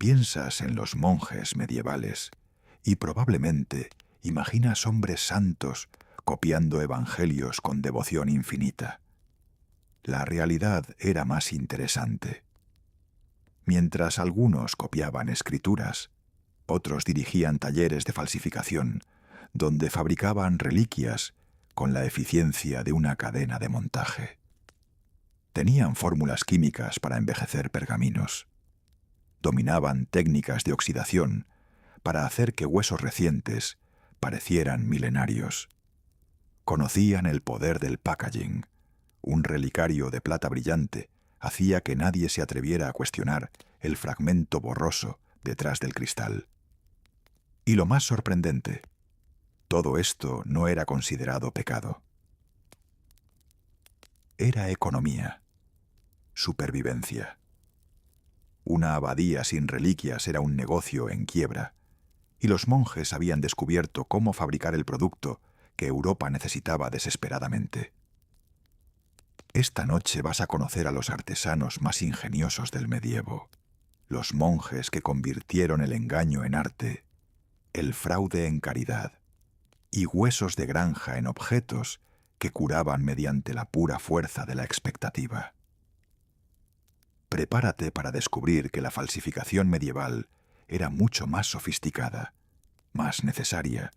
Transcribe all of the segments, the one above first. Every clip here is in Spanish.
Piensas en los monjes medievales y probablemente imaginas hombres santos copiando evangelios con devoción infinita. La realidad era más interesante. Mientras algunos copiaban escrituras, otros dirigían talleres de falsificación, donde fabricaban reliquias con la eficiencia de una cadena de montaje. Tenían fórmulas químicas para envejecer pergaminos. Dominaban técnicas de oxidación para hacer que huesos recientes parecieran milenarios. Conocían el poder del packaging. Un relicario de plata brillante hacía que nadie se atreviera a cuestionar el fragmento borroso detrás del cristal. Y lo más sorprendente, todo esto no era considerado pecado. Era economía, supervivencia. Una abadía sin reliquias era un negocio en quiebra, y los monjes habían descubierto cómo fabricar el producto que Europa necesitaba desesperadamente. Esta noche vas a conocer a los artesanos más ingeniosos del medievo, los monjes que convirtieron el engaño en arte, el fraude en caridad, y huesos de granja en objetos que curaban mediante la pura fuerza de la expectativa. Prepárate para descubrir que la falsificación medieval era mucho más sofisticada, más necesaria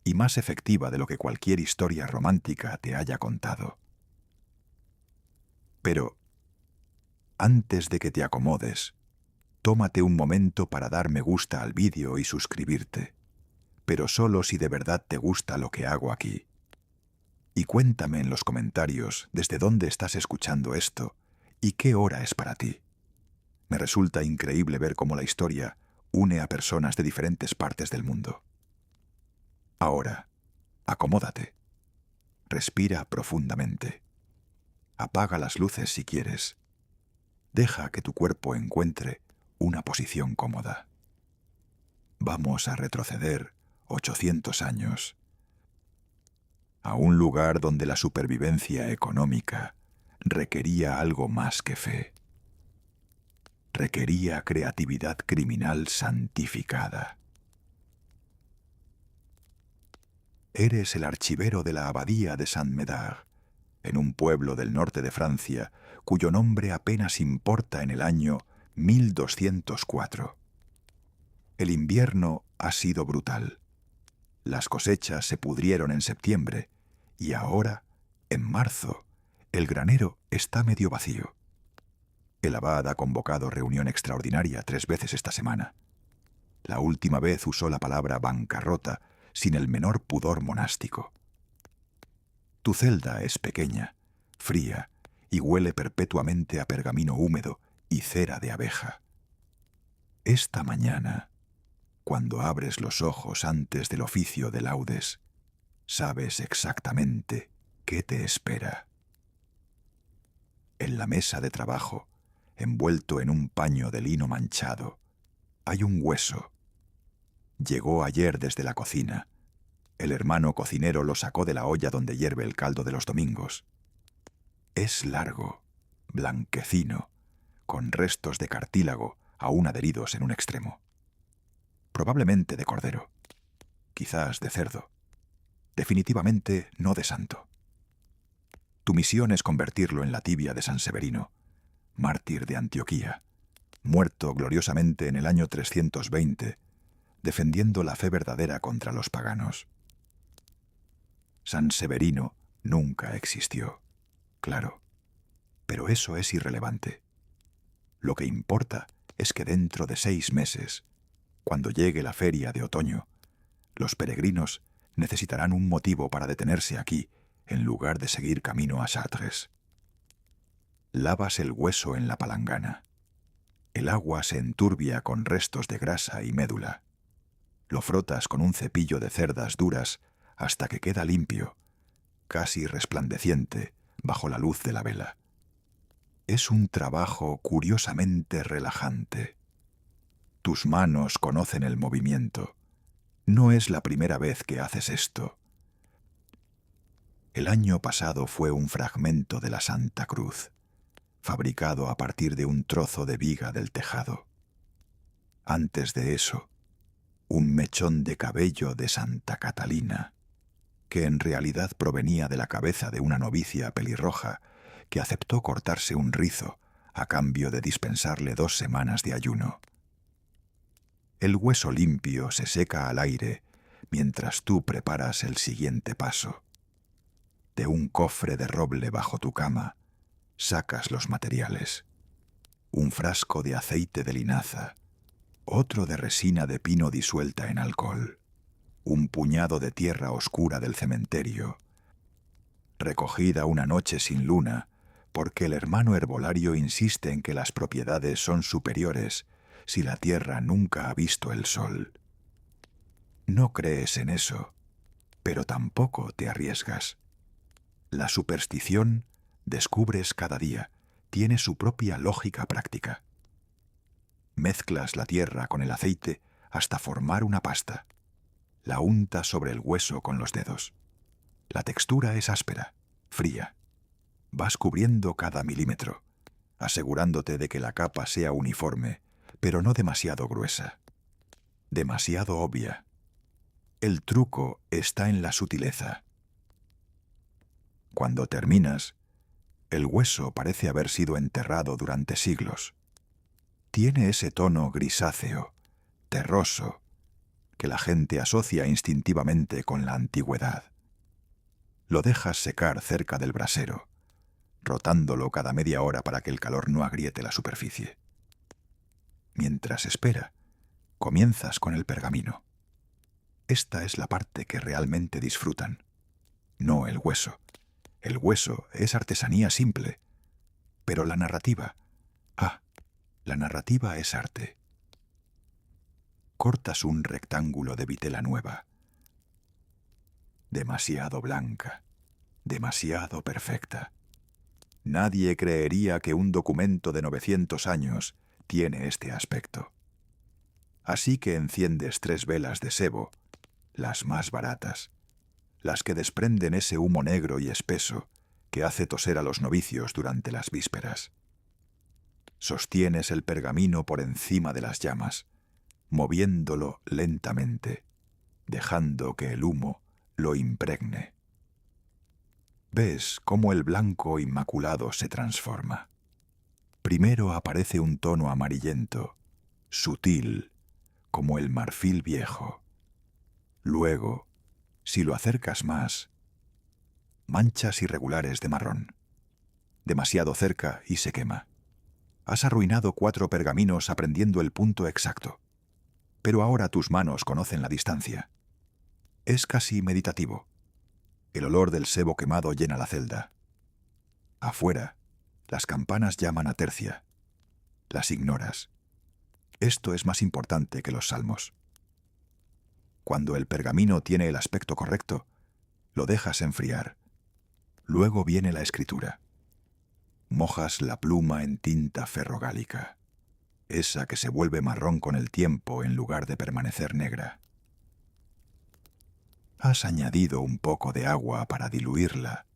y más efectiva de lo que cualquier historia romántica te haya contado. Pero, antes de que te acomodes, tómate un momento para dar me gusta al vídeo y suscribirte, pero solo si de verdad te gusta lo que hago aquí. Y cuéntame en los comentarios desde dónde estás escuchando esto y qué hora es para ti. Me resulta increíble ver cómo la historia une a personas de diferentes partes del mundo. Ahora, acomódate. Respira profundamente. Apaga las luces si quieres. Deja que tu cuerpo encuentre una posición cómoda. Vamos a retroceder 800 años a un lugar donde la supervivencia económica requería algo más que fe. Requería creatividad criminal santificada. Eres el archivero de la abadía de Saint-Médard, en un pueblo del norte de Francia, cuyo nombre apenas importa en el año 1204. El invierno ha sido brutal. Las cosechas se pudrieron en septiembre, y ahora, en marzo, el granero está medio vacío. El abad ha convocado reunión extraordinaria 3 veces esta semana. La última vez usó la palabra bancarrota sin el menor pudor monástico. Tu celda es pequeña, fría y huele perpetuamente a pergamino húmedo y cera de abeja. Esta mañana, cuando abres los ojos antes del oficio de laudes, sabes exactamente qué te espera. En la mesa de trabajo, envuelto en un paño de lino manchado, hay un hueso. Llegó ayer desde la cocina. El hermano cocinero lo sacó de la olla donde hierve el caldo de los domingos. Es largo, blanquecino, con restos de cartílago aún adheridos en un extremo. Probablemente de cordero, quizás de cerdo, definitivamente no de santo. Tu misión es convertirlo en la tibia de San Severino, mártir de Antioquía, muerto gloriosamente en el año 320, defendiendo la fe verdadera contra los paganos. San Severino nunca existió, claro, pero eso es irrelevante. Lo que importa es que dentro de 6 meses, cuando llegue la feria de otoño, los peregrinos necesitarán un motivo para detenerse aquí en lugar de seguir camino a Chartres. Lavas el hueso en la palangana. El agua se enturbia con restos de grasa y médula. Lo frotas con un cepillo de cerdas duras hasta que queda limpio, casi resplandeciente bajo la luz de la vela. Es un trabajo curiosamente relajante. Tus manos conocen el movimiento. No es la primera vez que haces esto. El año pasado fue un fragmento de la Santa Cruz, fabricado a partir de un trozo de viga del tejado. Antes de eso, un mechón de cabello de Santa Catalina, que en realidad provenía de la cabeza de una novicia pelirroja que aceptó cortarse un rizo a cambio de dispensarle 2 semanas de ayuno. El hueso limpio se seca al aire mientras tú preparas el siguiente paso. De un cofre de roble bajo tu cama, sacas los materiales. Un frasco de aceite de linaza, otro de resina de pino disuelta en alcohol, un puñado de tierra oscura del cementerio, recogida una noche sin luna, porque el hermano herbolario insiste en que las propiedades son superiores si la tierra nunca ha visto el sol. No crees en eso, pero tampoco te arriesgas. La superstición, descubres cada día, tiene su propia lógica práctica. Mezclas la tierra con el aceite hasta formar una pasta. La untas sobre el hueso con los dedos. La textura es áspera, fría. Vas cubriendo cada milímetro, asegurándote de que la capa sea uniforme, pero no demasiado gruesa. Demasiado obvia. El truco está en la sutileza. Cuando terminas, el hueso parece haber sido enterrado durante siglos. Tiene ese tono grisáceo, terroso, que la gente asocia instintivamente con la antigüedad. Lo dejas secar cerca del brasero, rotándolo cada media hora para que el calor no agriete la superficie. Mientras espera, comienzas con el pergamino. Esta es la parte que realmente disfrutan, no el hueso. El hueso es artesanía simple, pero la narrativa, la narrativa es arte. Cortas un rectángulo de vitela nueva, demasiado blanca, demasiado perfecta. Nadie creería que un documento de 900 años tiene este aspecto. Así que enciendes 3 velas de sebo, las más baratas, las que desprenden ese humo negro y espeso que hace toser a los novicios durante las vísperas. Sostienes el pergamino por encima de las llamas, moviéndolo lentamente, dejando que el humo lo impregne. Ves cómo el blanco inmaculado se transforma. Primero aparece un tono amarillento, sutil, como el marfil viejo. Luego, si lo acercas más, manchas irregulares de marrón. Demasiado cerca y se quema. Has arruinado 4 pergaminos aprendiendo el punto exacto. Pero ahora tus manos conocen la distancia. Es casi meditativo. El olor del sebo quemado llena la celda. Afuera, las campanas llaman a tercia. Las ignoras. Esto es más importante que los salmos. Cuando el pergamino tiene el aspecto correcto, lo dejas enfriar. Luego viene la escritura. Mojas la pluma en tinta ferrogálica, esa que se vuelve marrón con el tiempo en lugar de permanecer negra. Has añadido un poco de agua para diluirla,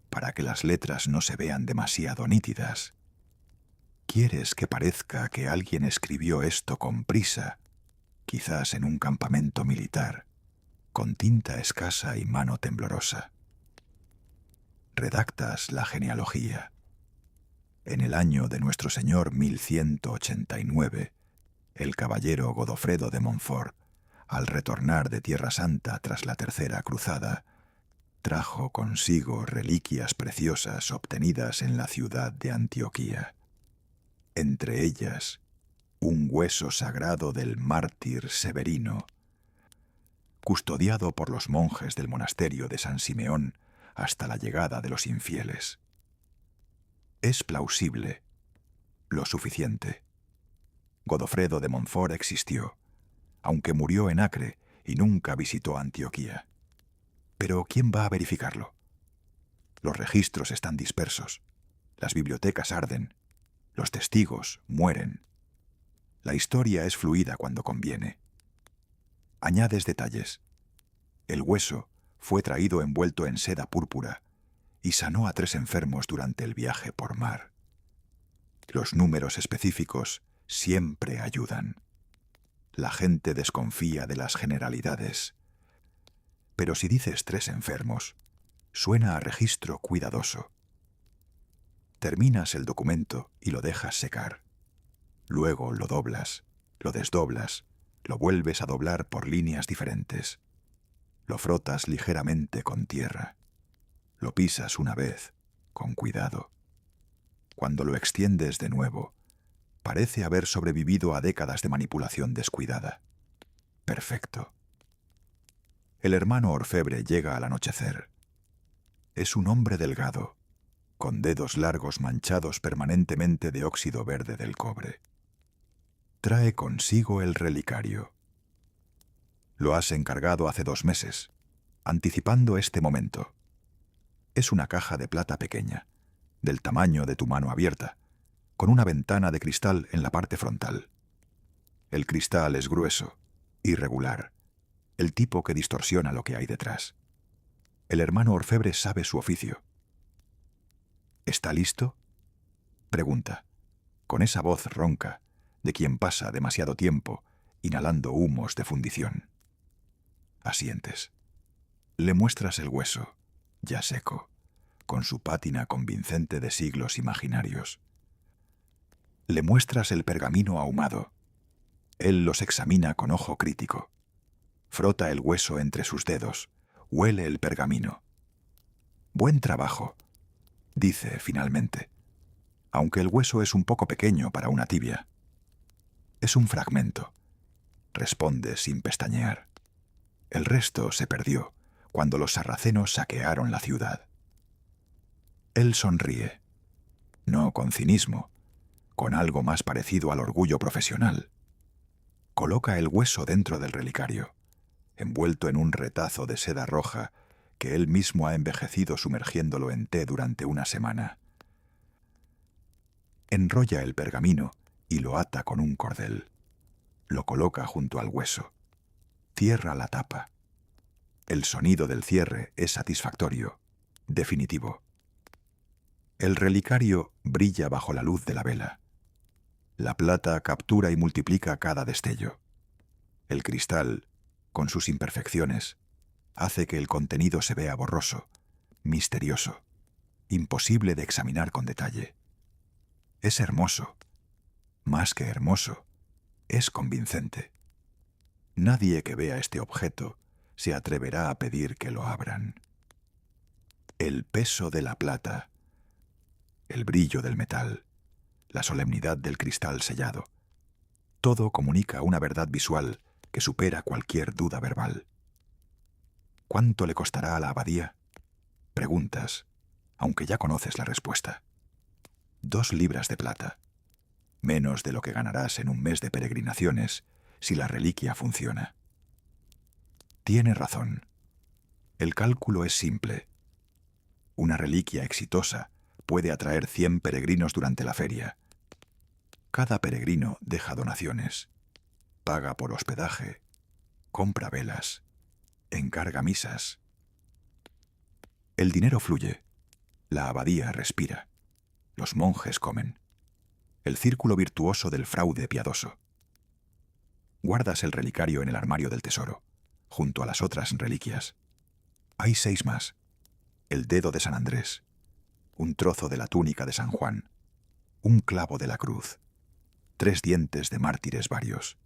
para que las letras no se vean demasiado nítidas. Quieres que parezca que alguien escribió esto con prisa, quizás en un campamento militar, con tinta escasa y mano temblorosa. Redactas la genealogía. En el año de nuestro Señor 1189, el caballero Godofredo de Montfort, al retornar de Tierra Santa tras la Tercera Cruzada, trajo consigo reliquias preciosas obtenidas en la ciudad de Antioquía. Entre ellas, un hueso sagrado del mártir Severino, custodiado por los monjes del monasterio de San Simeón hasta la llegada de los infieles. Es plausible, lo suficiente. Godofredo de Montfort existió, aunque murió en Acre y nunca visitó Antioquía. Pero ¿quién va a verificarlo? Los registros están dispersos, las bibliotecas arden, los testigos mueren. La historia es fluida cuando conviene. Añades detalles. El hueso fue traído envuelto en seda púrpura y sanó a 3 enfermos durante el viaje por mar. Los números específicos siempre ayudan. La gente desconfía de las generalidades. Pero si dices 3 enfermos, suena a registro cuidadoso. Terminas el documento y lo dejas secar. Luego lo doblas, lo desdoblas, lo vuelves a doblar por líneas diferentes. Lo frotas ligeramente con tierra. Lo pisas una vez, con cuidado. Cuando lo extiendes de nuevo, parece haber sobrevivido a décadas de manipulación descuidada. Perfecto. El hermano orfebre llega al anochecer. Es un hombre delgado, con dedos largos manchados permanentemente de óxido verde del cobre. Trae consigo el relicario. Lo has encargado hace 2 meses, anticipando este momento. Es una caja de plata pequeña, del tamaño de tu mano abierta, con una ventana de cristal en la parte frontal. El cristal es grueso, irregular, el tipo que distorsiona lo que hay detrás. El hermano orfebre sabe su oficio. ¿Está listo?, pregunta, con esa voz ronca de quien pasa demasiado tiempo inhalando humos de fundición. Asientes. Le muestras el hueso, ya seco, con su pátina convincente de siglos imaginarios. Le muestras el pergamino ahumado. Él los examina con ojo crítico. Frota el hueso entre sus dedos, huele el pergamino. «Buen trabajo», dice finalmente, aunque el hueso es un poco pequeño para una tibia. «Es un fragmento», responde sin pestañear. «El resto se perdió cuando los sarracenos saquearon la ciudad». Él sonríe, no con cinismo, con algo más parecido al orgullo profesional. Coloca el hueso dentro del relicario, envuelto en un retazo de seda roja que él mismo ha envejecido sumergiéndolo en té durante una semana. Enrolla el pergamino y lo ata con un cordel. Lo coloca junto al hueso. Cierra la tapa. El sonido del cierre es satisfactorio, definitivo. El relicario brilla bajo la luz de la vela. La plata captura y multiplica cada destello. El cristal, con sus imperfecciones, hace que el contenido se vea borroso, misterioso, imposible de examinar con detalle. Es hermoso. Más que hermoso, es convincente. Nadie que vea este objeto se atreverá a pedir que lo abran. El peso de la plata, el brillo del metal, la solemnidad del cristal sellado, todo comunica una verdad visual que supera cualquier duda verbal. ¿Cuánto le costará a la abadía?, preguntas, aunque ya conoces la respuesta. 2 libras de plata, menos de lo que ganarás en un mes de peregrinaciones si la reliquia funciona. Tiene razón. El cálculo es simple. Una reliquia exitosa puede atraer 100 peregrinos durante la feria. Cada peregrino deja donaciones, paga por hospedaje, compra velas, encarga misas. El dinero fluye, la abadía respira, los monjes comen. El círculo virtuoso del fraude piadoso. Guardas el relicario en el armario del tesoro, junto a las otras reliquias. Hay 6 más. El dedo de San Andrés, un trozo de la túnica de San Juan, un clavo de la cruz, 3 dientes de mártires varios.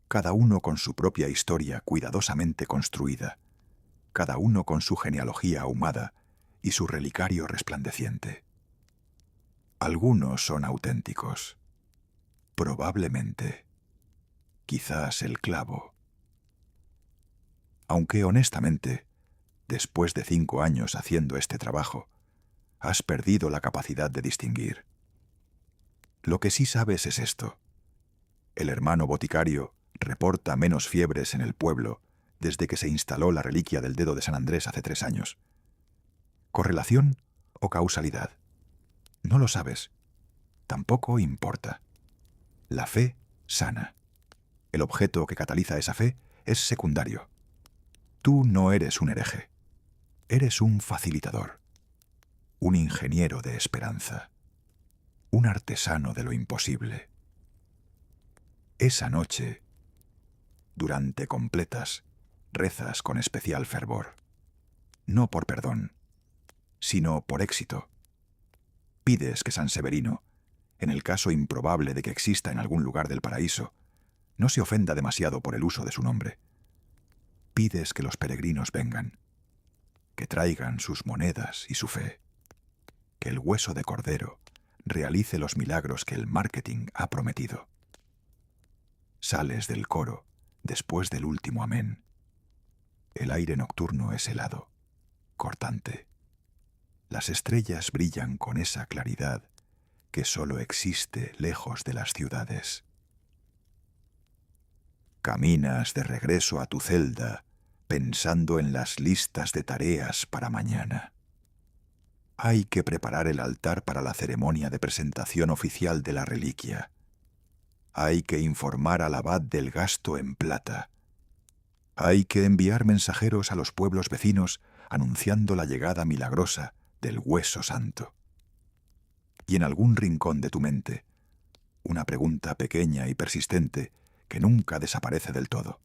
Cada uno con su propia historia cuidadosamente construida, cada uno con su genealogía ahumada y su relicario resplandeciente. Algunos son auténticos. Probablemente. Quizás el clavo. Aunque honestamente, después de 5 años haciendo este trabajo, has perdido la capacidad de distinguir. Lo que sí sabes es esto. El hermano boticario reporta menos fiebres en el pueblo desde que se instaló la reliquia del dedo de San Andrés hace 3 años. ¿Correlación o causalidad? No lo sabes. Tampoco importa. La fe sana. El objeto que cataliza esa fe es secundario. Tú no eres un hereje. Eres un facilitador. Un ingeniero de esperanza. Un artesano de lo imposible. Esa noche, durante completas, rezas con especial fervor. No por perdón, sino por éxito. Pides que San Severino, en el caso improbable de que exista en algún lugar del paraíso, no se ofenda demasiado por el uso de su nombre. Pides que los peregrinos vengan, que traigan sus monedas y su fe, que el hueso de cordero realice los milagros que el marketing ha prometido. Sales del coro después del último amén. El aire nocturno es helado, cortante. Las estrellas brillan con esa claridad que solo existe lejos de las ciudades. Caminas de regreso a tu celda pensando en las listas de tareas para mañana. Hay que preparar el altar para la ceremonia de presentación oficial de la reliquia. Hay que informar al abad del gasto en plata. Hay que enviar mensajeros a los pueblos vecinos anunciando la llegada milagrosa del hueso santo. Y en algún rincón de tu mente, una pregunta pequeña y persistente que nunca desaparece del todo.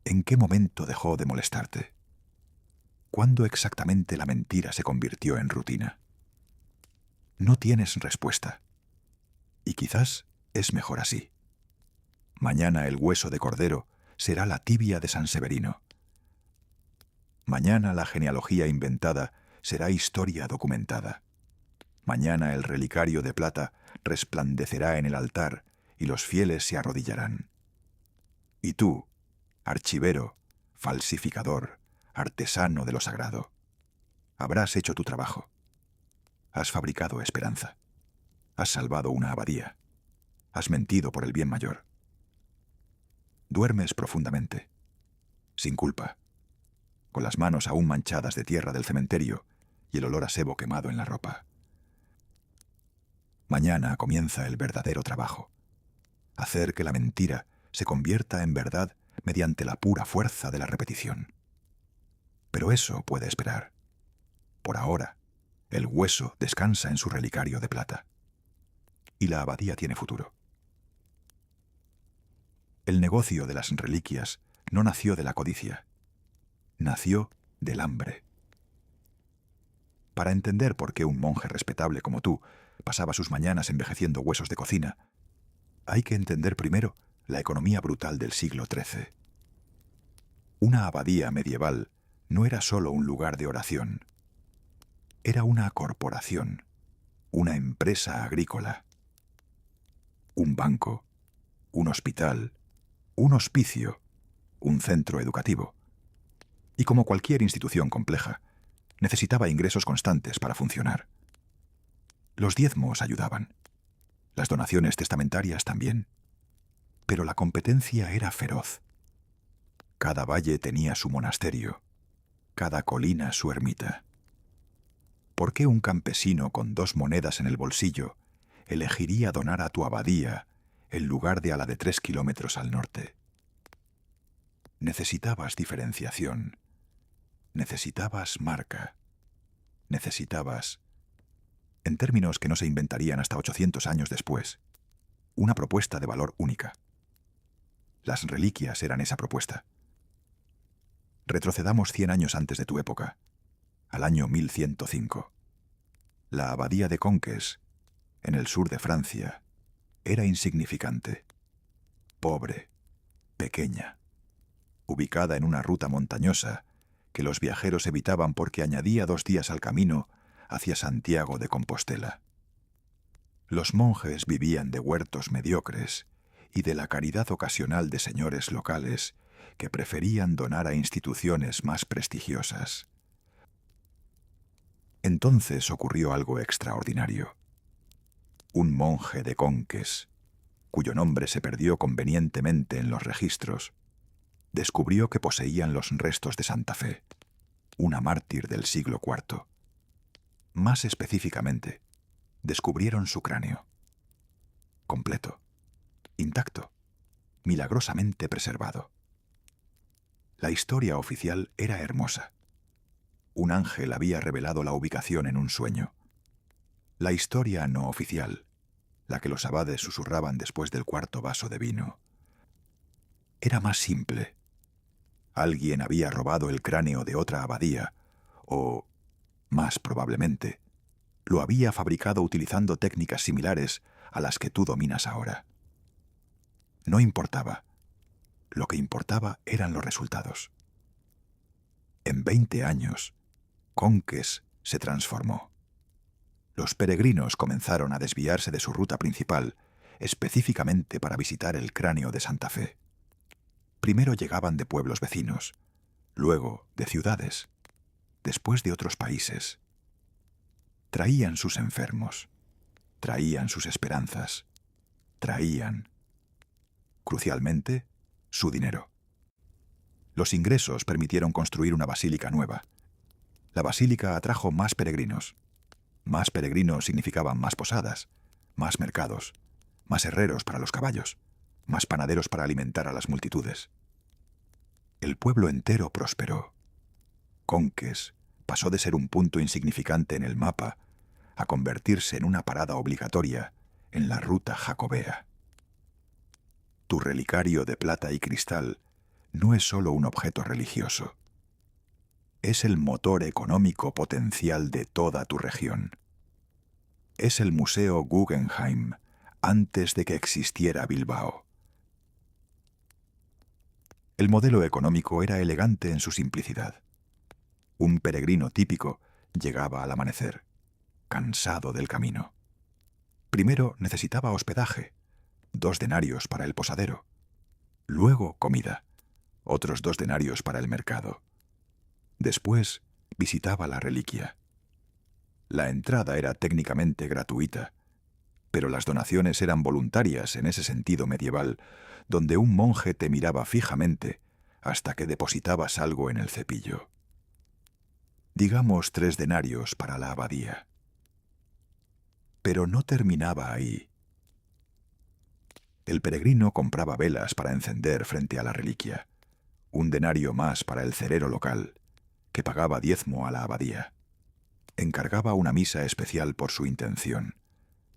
¿En qué momento dejó de molestarte? ¿Cuándo exactamente la mentira se convirtió en rutina? No tienes respuesta. Y quizás es mejor así. Mañana el hueso de cordero será la tibia de San Severino. Mañana la genealogía inventada será historia documentada. Mañana el relicario de plata resplandecerá en el altar y los fieles se arrodillarán. Y tú, archivero, falsificador, artesano de lo sagrado, habrás hecho tu trabajo. Has fabricado esperanza. Has salvado una abadía. Has mentido por el bien mayor. Duermes profundamente, sin culpa, con las manos aún manchadas de tierra del cementerio y el olor a sebo quemado en la ropa. Mañana comienza el verdadero trabajo. Hacer que la mentira se convierta en verdad mediante la pura fuerza de la repetición. Pero eso puede esperar. Por ahora, el hueso descansa en su relicario de plata. Y la abadía tiene futuro. El negocio de las reliquias no nació de la codicia. Nació del hambre. Para entender por qué un monje respetable como tú pasaba sus mañanas envejeciendo huesos de cocina, hay que entender primero la economía brutal del siglo XIII. Una abadía medieval no era solo un lugar de oración. Era una corporación, una empresa agrícola, un banco, un hospital, un hospicio, un centro educativo. Y como cualquier institución compleja, necesitaba ingresos constantes para funcionar. Los diezmos ayudaban. Las donaciones testamentarias también. Pero la competencia era feroz. Cada valle tenía su monasterio, cada colina su ermita. ¿Por qué un campesino con 2 monedas en el bolsillo elegiría donar a tu abadía en lugar de a la de 3 kilómetros al norte? Necesitabas diferenciación. Necesitabas marca. Necesitabas, en términos que no se inventarían hasta 800 años después, una propuesta de valor única. Las reliquias eran esa propuesta. Retrocedamos 100 años antes de tu época, al año 1105. La abadía de Conques, en el sur de Francia, era insignificante, pobre, pequeña, ubicada en una ruta montañosa que los viajeros evitaban porque añadía 2 días al camino hacia Santiago de Compostela. Los monjes vivían de huertos mediocres y de la caridad ocasional de señores locales que preferían donar a instituciones más prestigiosas. Entonces ocurrió algo extraordinario. Un monje de Conques, cuyo nombre se perdió convenientemente en los registros, descubrió que poseían los restos de Santa Fe, una mártir del siglo IV. Más específicamente, descubrieron su cráneo. Completo, intacto, milagrosamente preservado. La historia oficial era hermosa. Un ángel había revelado la ubicación en un sueño. La historia no oficial, la que los abades susurraban después del 4.º vaso de vino. Era más simple. Alguien había robado el cráneo de otra abadía, o, más probablemente, lo había fabricado utilizando técnicas similares a las que tú dominas ahora. No importaba. Lo que importaba eran los resultados. En 20 años, Conques se transformó. Los peregrinos comenzaron a desviarse de su ruta principal, específicamente para visitar el cráneo de Santa Fe. Primero llegaban de pueblos vecinos, luego de ciudades, después de otros países. Traían sus enfermos, traían sus esperanzas, traían, crucialmente, su dinero. Los ingresos permitieron construir una basílica nueva. La basílica atrajo más peregrinos. Más peregrinos significaban más posadas, más mercados, más herreros para los caballos, más panaderos para alimentar a las multitudes. El pueblo entero prosperó. Conques pasó de ser un punto insignificante en el mapa a convertirse en una parada obligatoria en la ruta jacobea. Tu relicario de plata y cristal no es solo un objeto religioso. Es el motor económico potencial de toda tu región. Es el Museo Guggenheim antes de que existiera Bilbao. El modelo económico era elegante en su simplicidad. Un peregrino típico llegaba al amanecer, cansado del camino. Primero necesitaba hospedaje, 2 denarios para el posadero. Luego comida, otros 2 denarios para el mercado. Después visitaba la reliquia. La entrada era técnicamente gratuita, pero las donaciones eran voluntarias en ese sentido medieval, donde un monje te miraba fijamente hasta que depositabas algo en el cepillo. Digamos 3 denarios para la abadía. Pero no terminaba ahí. El peregrino compraba velas para encender frente a la reliquia, 1 denario más para el cerero local, que pagaba diezmo a la abadía. Encargaba una misa especial por su intención,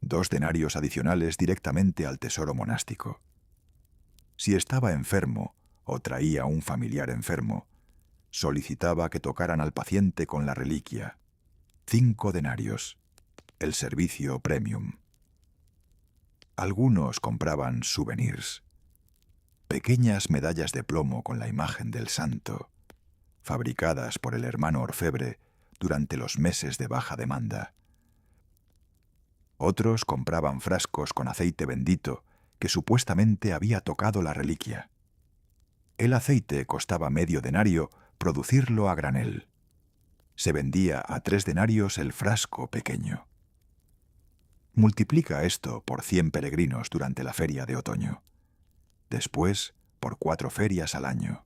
2 denarios adicionales directamente al tesoro monástico. Si estaba enfermo o traía un familiar enfermo, solicitaba que tocaran al paciente con la reliquia, 5 denarios, el servicio premium. Algunos compraban souvenirs, pequeñas medallas de plomo con la imagen del santo, fabricadas por el hermano orfebre durante los meses de baja demanda. Otros compraban frascos con aceite bendito que supuestamente había tocado la reliquia. El aceite costaba medio denario producirlo a granel. Se vendía a 3 denarios el frasco pequeño. Multiplica esto por 100 peregrinos durante la feria de otoño. Después, por 4 ferias al año.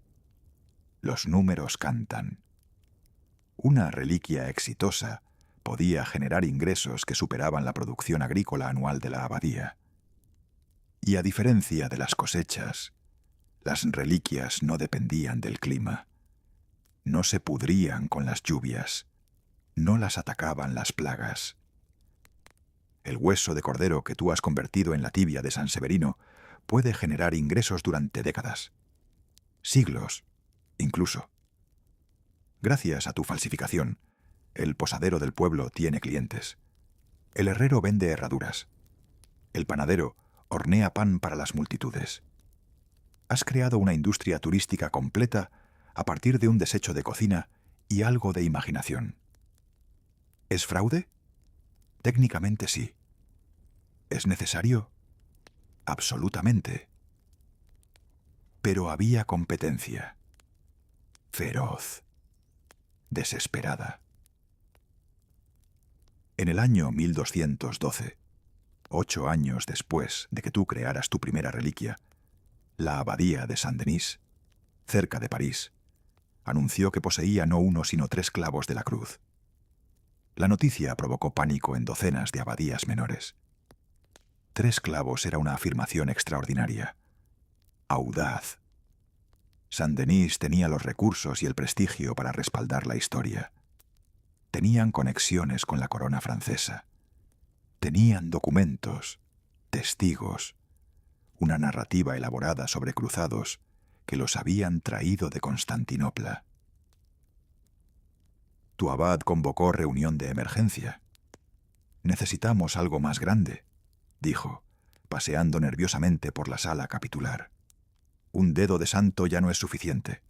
Los números cantan. Una reliquia exitosa podía generar ingresos que superaban la producción agrícola anual de la abadía. Y a diferencia de las cosechas, las reliquias no dependían del clima. No se pudrían con las lluvias. No las atacaban las plagas. El hueso de cordero que tú has convertido en la tibia de San Severino puede generar ingresos durante décadas. Siglos, incluso. Gracias a tu falsificación, el posadero del pueblo tiene clientes. El herrero vende herraduras. El panadero hornea pan para las multitudes. Has creado una industria turística completa a partir de un desecho de cocina y algo de imaginación. ¿Es fraude? Técnicamente sí. ¿Es necesario? Absolutamente. Pero había competencia. Feroz. Desesperada. En el año 1212, 8 años después de que tú crearas tu primera reliquia, la abadía de Saint-Denis, cerca de París, anunció que poseía no 1 sino 3 clavos de la cruz. La noticia provocó pánico en docenas de abadías menores. 3 clavos era una afirmación extraordinaria. Audaz. Saint-Denis tenía los recursos y el prestigio para respaldar la historia. Tenían conexiones con la corona francesa. Tenían documentos, testigos, una narrativa elaborada sobre cruzados que los habían traído de Constantinopla. Tu abad convocó reunión de emergencia. «Necesitamos algo más grande», dijo, paseando nerviosamente por la sala capitular. «Un dedo de santo ya no es suficiente.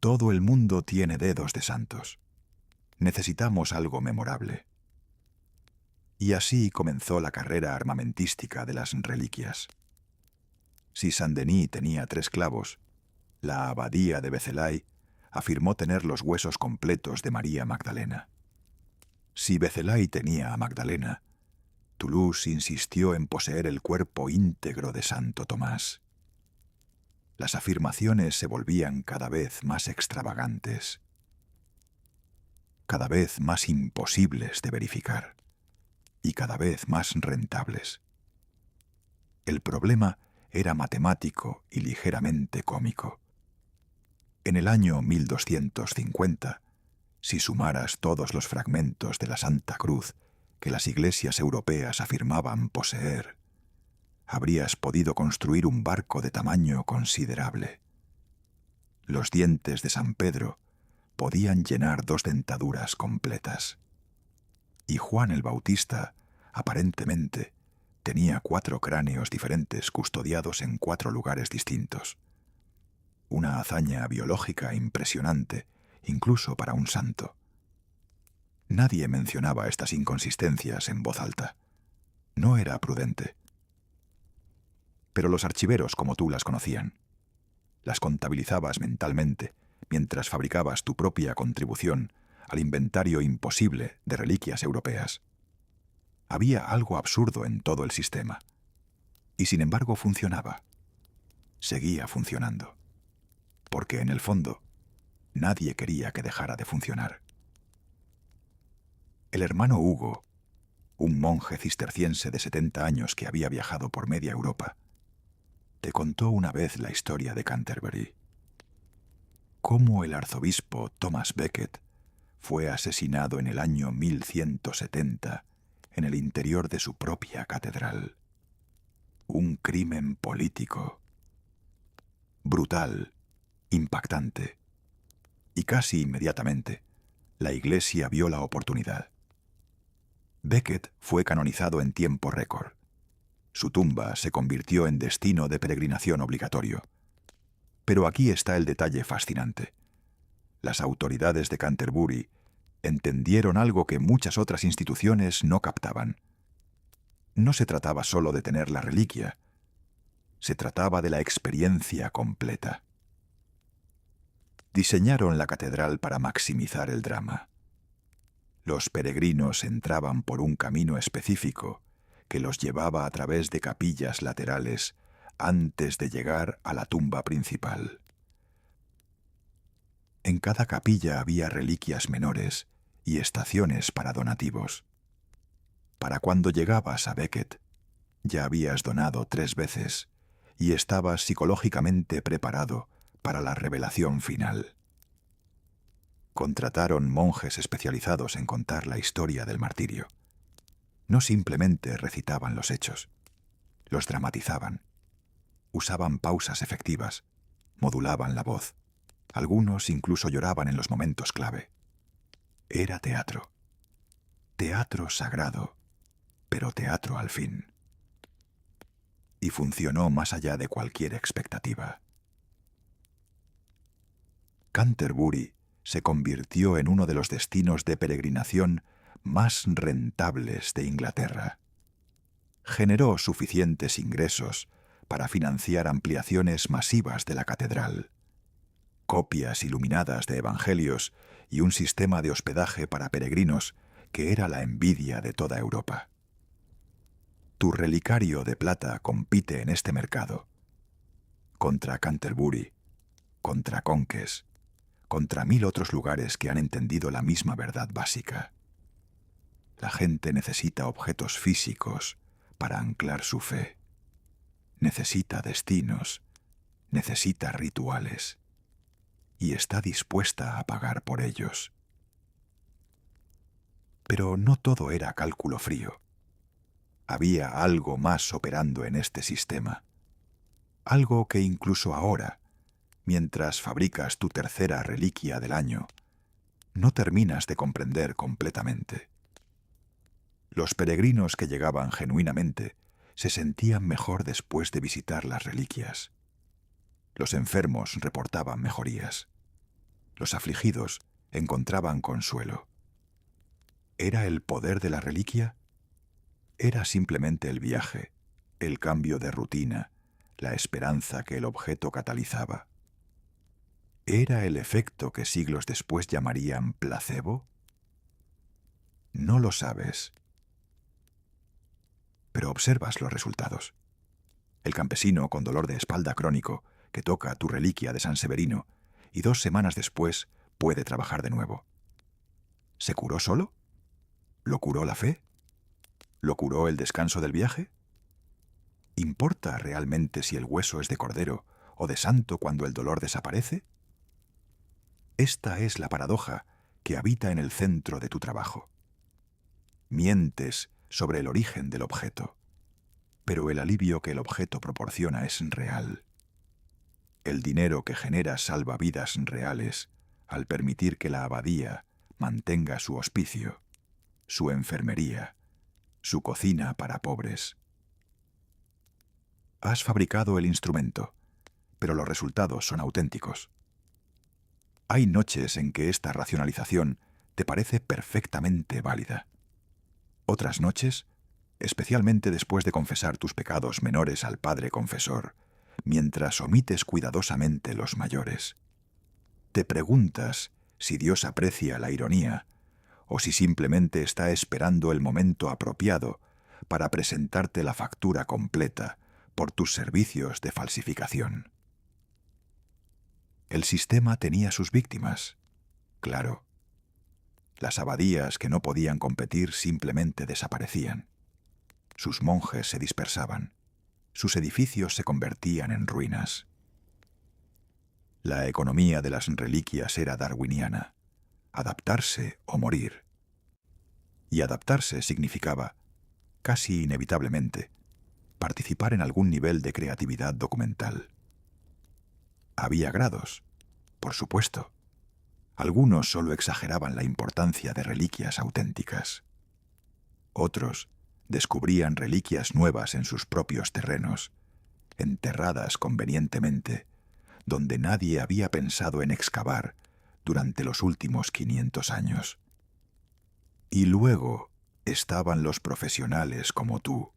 Todo el mundo tiene dedos de santos. Necesitamos algo memorable». Y así comenzó la carrera armamentística de las reliquias. Si Saint-Denis tenía 3 clavos, la abadía de Vézelay afirmó tener los huesos completos de María Magdalena. Si Vézelay tenía a Magdalena, Toulouse insistió en poseer el cuerpo íntegro de Santo Tomás. Las afirmaciones se volvían cada vez más extravagantes, cada vez más imposibles de verificar y cada vez más rentables. El problema era matemático y ligeramente cómico. En el año 1250, si sumaras todos los fragmentos de la Santa Cruz que las iglesias europeas afirmaban poseer, habrías podido construir un barco de tamaño considerable. Los dientes de San Pedro podían llenar 2 dentaduras completas. Y Juan el Bautista, aparentemente, tenía 4 cráneos diferentes custodiados en 4 lugares distintos. Una hazaña biológica impresionante, incluso para un santo. Nadie mencionaba estas inconsistencias en voz alta. No era prudente. Pero los archiveros como tú las conocían. Las contabilizabas mentalmente mientras fabricabas tu propia contribución al inventario imposible de reliquias europeas. Había algo absurdo en todo el sistema. Y sin embargo funcionaba. Seguía funcionando. Porque en el fondo, nadie quería que dejara de funcionar. El hermano Hugo, un monje cisterciense de 70 años que había viajado por media Europa, te contó una vez la historia de Canterbury. Cómo el arzobispo Thomas Becket fue asesinado en el año 1170 en el interior de su propia catedral. Un crimen político. Brutal, impactante. Y casi inmediatamente, la Iglesia vio la oportunidad. Becket fue canonizado en tiempo récord. Su tumba se convirtió en destino de peregrinación obligatorio. Pero aquí está el detalle fascinante. Las autoridades de Canterbury entendieron algo que muchas otras instituciones no captaban. No se trataba solo de tener la reliquia, se trataba de la experiencia completa. Diseñaron la catedral para maximizar el drama. Los peregrinos entraban por un camino específico que los llevaba a través de capillas laterales antes de llegar a la tumba principal. En cada capilla había reliquias menores y estaciones para donativos. Para cuando llegabas a Becket, ya habías donado 3 veces y estabas psicológicamente preparado para la revelación final. Contrataron monjes especializados en contar la historia del martirio. No simplemente recitaban los hechos, los dramatizaban. Usaban pausas efectivas, modulaban la voz. Algunos incluso lloraban en los momentos clave. Era teatro. Teatro sagrado, pero teatro al fin. Y funcionó más allá de cualquier expectativa. Canterbury se convirtió en uno de los destinos de peregrinación más rentables de Inglaterra. Generó suficientes ingresos para financiar ampliaciones masivas de la catedral, copias iluminadas de evangelios y un sistema de hospedaje para peregrinos que era la envidia de toda Europa. Tu relicario de plata compite en este mercado contra Canterbury, contra Conques, contra 1000 otros lugares que han entendido la misma verdad básica. La gente necesita objetos físicos para anclar su fe. Necesita destinos, necesita rituales, y está dispuesta a pagar por ellos. Pero no todo era cálculo frío. Había algo más operando en este sistema, algo que incluso ahora, Mientras fabricas tu tercera reliquia del año, no terminas de comprender completamente. Los peregrinos que llegaban genuinamente se sentían mejor después de visitar las reliquias. Los enfermos reportaban mejorías. Los afligidos encontraban consuelo. ¿Era el poder de la reliquia? Era simplemente el viaje, el cambio de rutina, la esperanza que el objeto catalizaba. ¿Era el efecto que siglos después llamarían placebo? No lo sabes, pero observas los resultados. El campesino con dolor de espalda crónico que toca tu reliquia de San Severino y 2 semanas después puede trabajar de nuevo. ¿Se curó solo? ¿Lo curó la fe? ¿Lo curó el descanso del viaje? ¿Importa realmente si el hueso es de cordero o de santo cuando el dolor desaparece? Esta es la paradoja que habita en el centro de tu trabajo. Mientes sobre el origen del objeto, pero el alivio que el objeto proporciona es real. El dinero que genera salva vidas reales al permitir que la abadía mantenga su hospicio, su enfermería, su cocina para pobres. Has fabricado el instrumento, pero los resultados son auténticos. Hay noches en que esta racionalización te parece perfectamente válida. Otras noches, especialmente después de confesar tus pecados menores al Padre Confesor, mientras omites cuidadosamente los mayores, te preguntas si Dios aprecia la ironía o si simplemente está esperando el momento apropiado para presentarte la factura completa por tus servicios de falsificación. El sistema tenía sus víctimas, claro. Las abadías que no podían competir simplemente desaparecían. Sus monjes se dispersaban. Sus edificios se convertían en ruinas. La economía de las reliquias era darwiniana. Adaptarse o morir. Y adaptarse significaba, casi inevitablemente, participar en algún nivel de creatividad documental. Había grados, por supuesto. Algunos solo exageraban la importancia de reliquias auténticas. Otros descubrían reliquias nuevas en sus propios terrenos, enterradas convenientemente, donde nadie había pensado en excavar durante los últimos 500 años. Y luego estaban los profesionales como tú,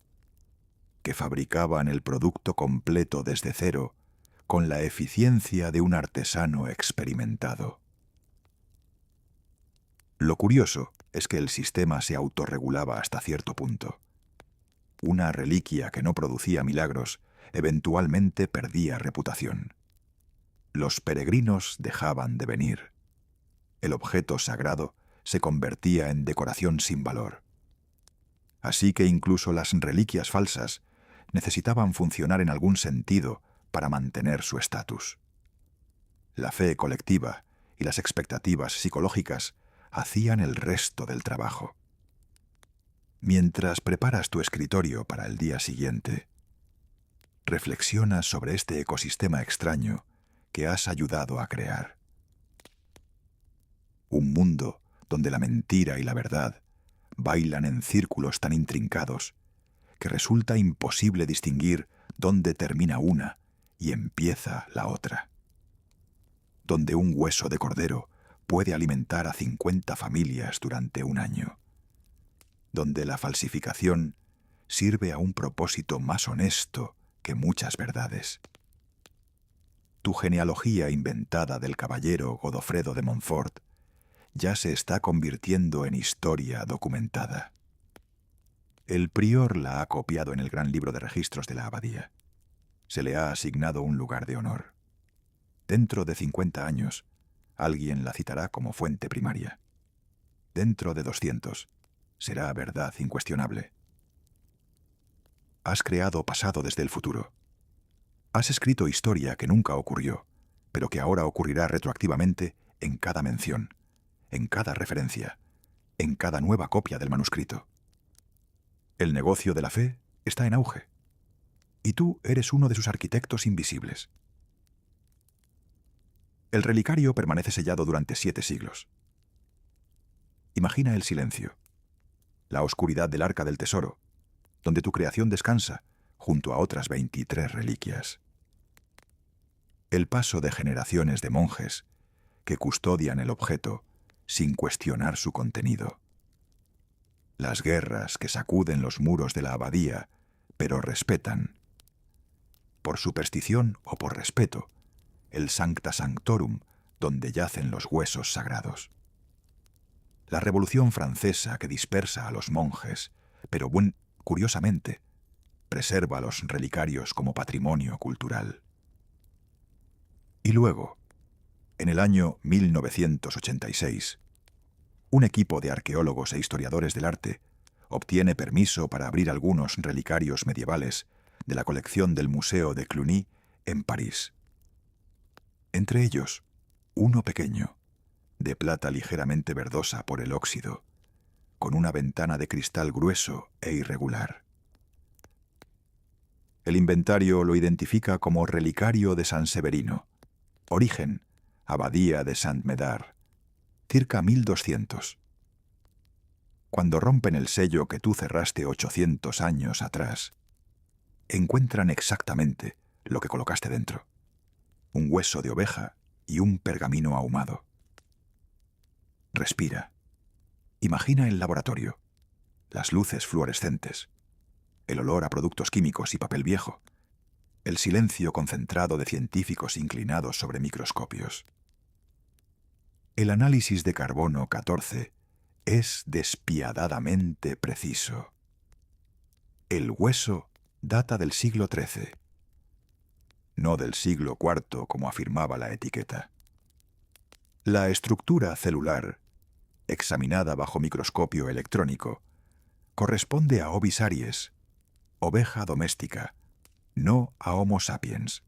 que fabricaban el producto completo desde cero con la eficiencia de un artesano experimentado. Lo curioso es que el sistema se autorregulaba hasta cierto punto. Una reliquia que no producía milagros eventualmente perdía reputación. Los peregrinos dejaban de venir. El objeto sagrado se convertía en decoración sin valor. Así que incluso las reliquias falsas necesitaban funcionar en algún sentido para mantener su estatus. La fe colectiva y las expectativas psicológicas hacían el resto del trabajo. Mientras preparas tu escritorio para el día siguiente, reflexionas sobre este ecosistema extraño que has ayudado a crear. Un mundo donde la mentira y la verdad bailan en círculos tan intrincados que resulta imposible distinguir dónde termina una y empieza la otra. Donde un hueso de cordero puede alimentar a 50 familias durante un año. Donde la falsificación sirve a un propósito más honesto que muchas verdades. Tu genealogía inventada del caballero Godofredo de Montfort ya se está convirtiendo en historia documentada. El prior la ha copiado en el gran libro de registros de la abadía. Se le ha asignado un lugar de honor. Dentro de 50 años, alguien la citará como fuente primaria. Dentro de 200, será verdad incuestionable. Has creado pasado desde el futuro. Has escrito historia que nunca ocurrió, pero que ahora ocurrirá retroactivamente en cada mención, en cada referencia, en cada nueva copia del manuscrito. El negocio de la fe está en auge, y tú eres uno de sus arquitectos invisibles. El relicario permanece sellado durante 7 siglos. Imagina el silencio, la oscuridad del arca del tesoro, donde tu creación descansa junto a otras 23 reliquias. El paso de generaciones de monjes que custodian el objeto sin cuestionar su contenido. Las guerras que sacuden los muros de la abadía, pero respetan, por superstición o por respeto, el Sancta Sanctorum donde yacen los huesos sagrados. La Revolución Francesa que dispersa a los monjes, pero curiosamente, preserva los relicarios como patrimonio cultural. Y luego, en el año 1986, un equipo de arqueólogos e historiadores del arte obtiene permiso para abrir algunos relicarios medievales de la colección del Museo de Cluny en París. Entre ellos, uno pequeño, de plata ligeramente verdosa por el óxido, con una ventana de cristal grueso e irregular. El inventario lo identifica como relicario de San Severino. Origen, Abadía de Saint-Médard, circa 1200. Cuando rompen el sello que tú cerraste 800 años atrás, encuentran exactamente lo que colocaste dentro: un hueso de oveja y un pergamino ahumado. Respira. Imagina el laboratorio, las luces fluorescentes, el olor a productos químicos y papel viejo, el silencio concentrado de científicos inclinados sobre microscopios. El análisis de carbono 14 es despiadadamente preciso. El hueso data del siglo XIII, no del siglo IV como afirmaba la etiqueta. La estructura celular, examinada bajo microscopio electrónico, corresponde a Ovis aries, oveja doméstica, no a Homo sapiens.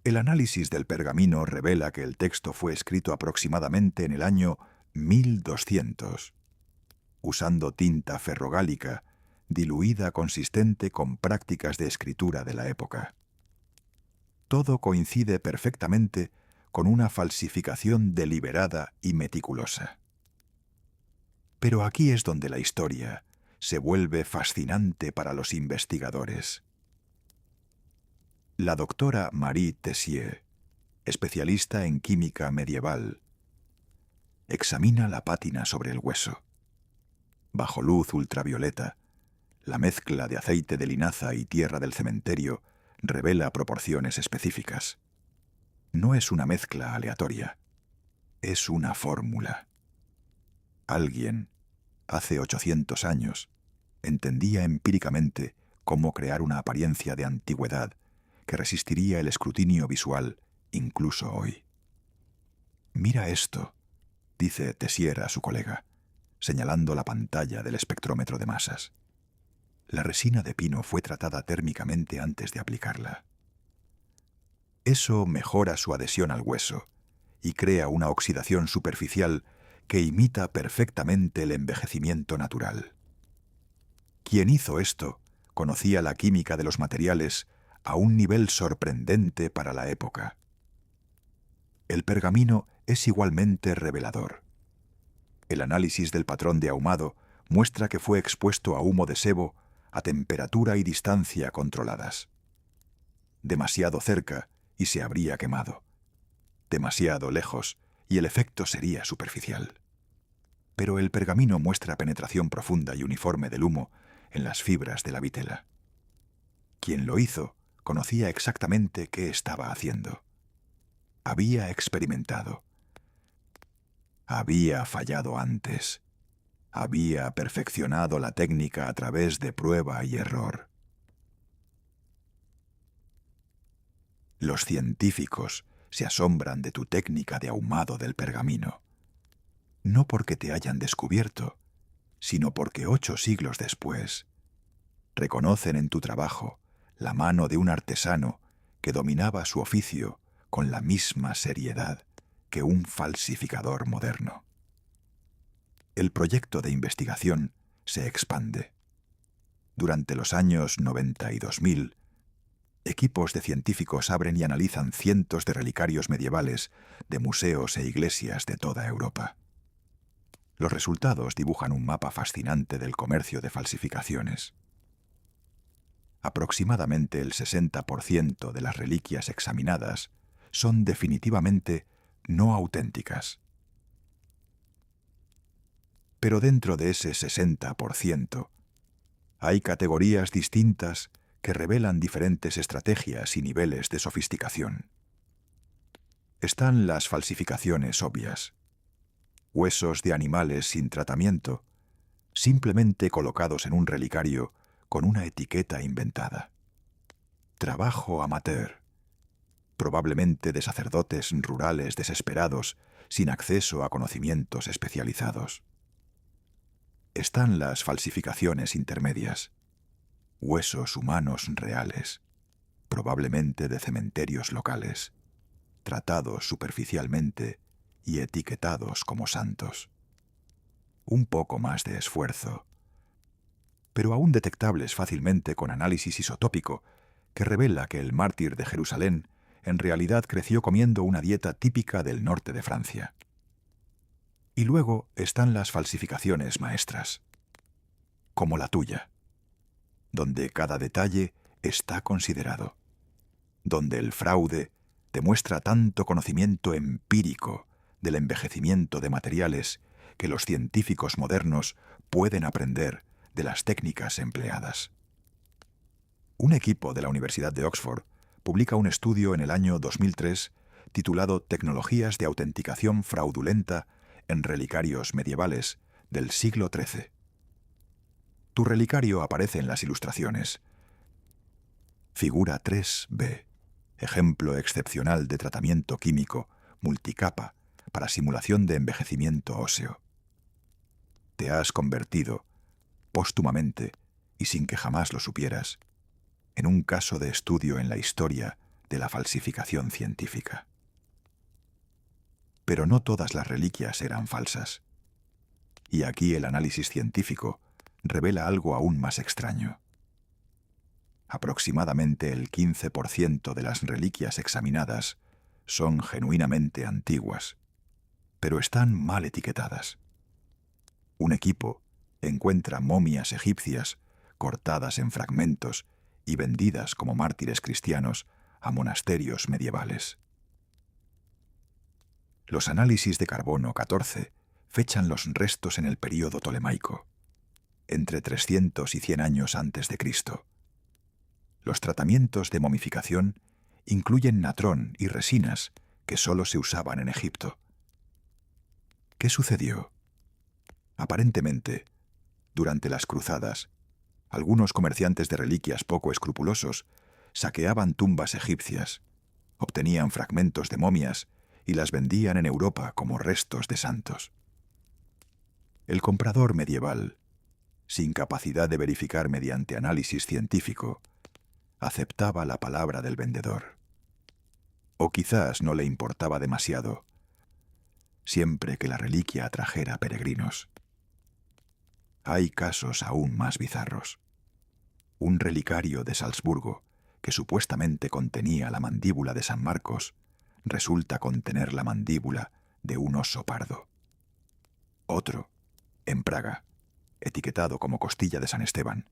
El análisis del pergamino revela que el texto fue escrito aproximadamente en el año 1200, usando tinta ferrogálica diluida consistente con prácticas de escritura de la época. Todo coincide perfectamente con una falsificación deliberada y meticulosa. Pero aquí es donde la historia se vuelve fascinante para los investigadores. La doctora Marie Tessier, especialista en química medieval, examina la pátina sobre el hueso. Bajo luz ultravioleta, la mezcla de aceite de linaza y tierra del cementerio revela proporciones específicas. No es una mezcla aleatoria, es una fórmula. Alguien, hace 800 años, entendía empíricamente cómo crear una apariencia de antigüedad que resistiría el escrutinio visual incluso hoy. «Mira esto», dice Tessier a su colega, señalando la pantalla del espectrómetro de masas. La resina de pino fue tratada térmicamente antes de aplicarla. Eso mejora su adhesión al hueso y crea una oxidación superficial que imita perfectamente el envejecimiento natural. Quien hizo esto conocía la química de los materiales a un nivel sorprendente para la época. El pergamino es igualmente revelador. El análisis del patrón de ahumado muestra que fue expuesto a humo de sebo a temperatura y distancia controladas. Demasiado cerca y se habría quemado. Demasiado lejos y el efecto sería superficial. Pero el pergamino muestra penetración profunda y uniforme del humo en las fibras de la vitela. Quien lo hizo conocía exactamente qué estaba haciendo. Había experimentado. Había fallado antes. Había perfeccionado la técnica a través de prueba y error. Los científicos se asombran de tu técnica de ahumado del pergamino, no porque te hayan descubierto, sino porque 8 siglos después reconocen en tu trabajo la mano de un artesano que dominaba su oficio con la misma seriedad que un falsificador moderno. El proyecto de investigación se expande. Durante los años 90 y 2000, Equipos de científicos abren y analizan cientos de relicarios medievales de museos e iglesias de toda Europa. Los resultados dibujan un mapa fascinante del comercio de falsificaciones. Aproximadamente el 60% de las reliquias examinadas son definitivamente no auténticas. Pero dentro de ese 60%, hay categorías distintas que revelan diferentes estrategias y niveles de sofisticación. Están las falsificaciones obvias. Huesos de animales sin tratamiento, simplemente colocados en un relicario con una etiqueta inventada. Trabajo amateur, probablemente de sacerdotes rurales desesperados, sin acceso a conocimientos especializados. Están las falsificaciones intermedias. Huesos humanos reales, probablemente de cementerios locales, tratados superficialmente y etiquetados como santos. Un poco más de esfuerzo, pero aún detectables fácilmente con análisis isotópico, que revela que el mártir de Jerusalén en realidad creció comiendo una dieta típica del norte de Francia. Y luego están las falsificaciones maestras, como la tuya, donde cada detalle está considerado, donde el fraude demuestra tanto conocimiento empírico del envejecimiento de materiales que los científicos modernos pueden aprender de las técnicas empleadas. Un equipo de la Universidad de Oxford publica un estudio en el año 2003 titulado Tecnologías de autenticación fraudulenta en relicarios medievales del siglo XIII. Tu relicario aparece en las ilustraciones. Figura 3b. Ejemplo excepcional de tratamiento químico multicapa para simulación de envejecimiento óseo. Te has convertido, póstumamente y sin que jamás lo supieras, en un caso de estudio en la historia de la falsificación científica. Pero no todas las reliquias eran falsas. Y aquí el análisis científico revela algo aún más extraño. Aproximadamente el 15% de las reliquias examinadas son genuinamente antiguas, pero están mal etiquetadas. Un equipo encuentra momias egipcias cortadas en fragmentos y vendidas como mártires cristianos a monasterios medievales. Los análisis de carbono 14 fechan los restos en el período tolemaico, entre 300 y 100 años antes de Cristo. Los tratamientos de momificación incluyen natrón y resinas que solo se usaban en Egipto. ¿Qué sucedió? Aparentemente, durante las cruzadas, algunos comerciantes de reliquias poco escrupulosos saqueaban tumbas egipcias, obtenían fragmentos de momias y las vendían en Europa como restos de santos. El comprador medieval, sin capacidad de verificar mediante análisis científico, aceptaba la palabra del vendedor. O quizás no le importaba demasiado, siempre que la reliquia atrajera peregrinos. Hay casos aún más bizarros. Un relicario de Salzburgo, que supuestamente contenía la mandíbula de San Marcos, resulta contener la mandíbula de un oso pardo. Otro, en Praga, etiquetado como costilla de San Esteban,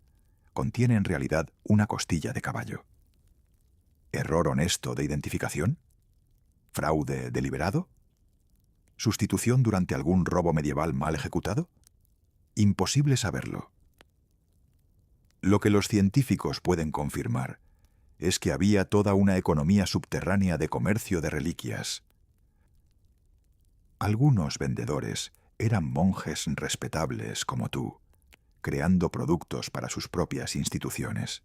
contiene en realidad una costilla de caballo. ¿Error honesto de identificación? ¿Fraude deliberado? ¿Sustitución durante algún robo medieval mal ejecutado? Imposible saberlo. Lo que los científicos pueden confirmar es que había toda una economía subterránea de comercio de reliquias. Algunos vendedores eran monjes respetables como tú, creando productos para sus propias instituciones.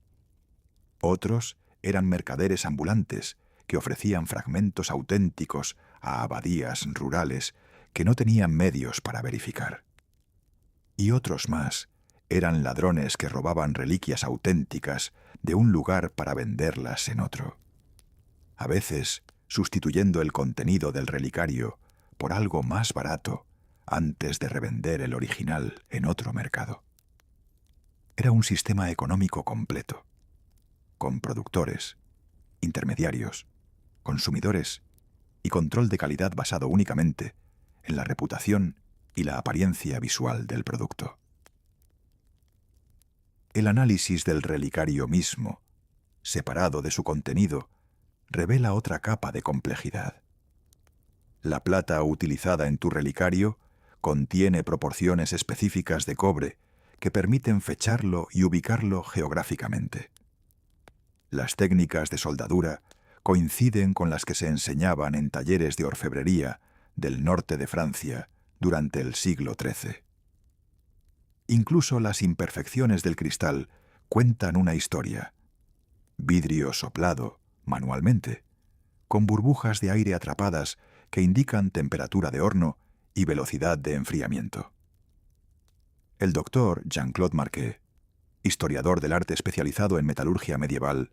Otros eran mercaderes ambulantes que ofrecían fragmentos auténticos a abadías rurales que no tenían medios para verificar. Y otros más eran ladrones que robaban reliquias auténticas de un lugar para venderlas en otro, a veces sustituyendo el contenido del relicario por algo más barato antes de revender el original en otro mercado. Era un sistema económico completo, con productores, intermediarios, consumidores y control de calidad basado únicamente en la reputación y la apariencia visual del producto. El análisis del relicario mismo, separado de su contenido, revela otra capa de complejidad. La plata utilizada en tu relicario contiene proporciones específicas de cobre que permiten fecharlo y ubicarlo geográficamente. Las técnicas de soldadura coinciden con las que se enseñaban en talleres de orfebrería del norte de Francia durante el siglo XIII. Incluso las imperfecciones del cristal cuentan una historia. Vidrio soplado, manualmente, con burbujas de aire atrapadas que indican temperatura de horno y velocidad de enfriamiento. El doctor Jean-Claude Marquet, historiador del arte especializado en metalurgia medieval,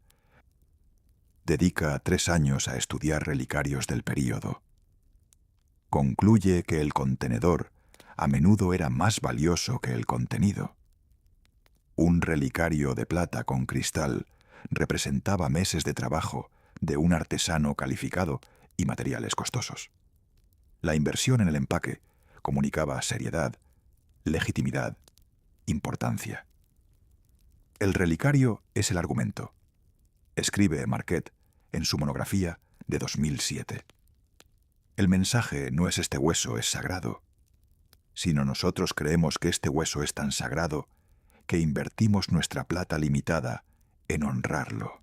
dedica 3 años a estudiar relicarios del período. Concluye que el contenedor a menudo era más valioso que el contenido. Un relicario de plata con cristal representaba meses de trabajo de un artesano calificado y materiales costosos. La inversión en el empaque comunicaba seriedad, legitimidad, importancia. El relicario es el argumento, escribe Marquet en su monografía de 2007. El mensaje no es este hueso es sagrado, sino nosotros creemos que este hueso es tan sagrado que invertimos nuestra plata limitada en honrarlo.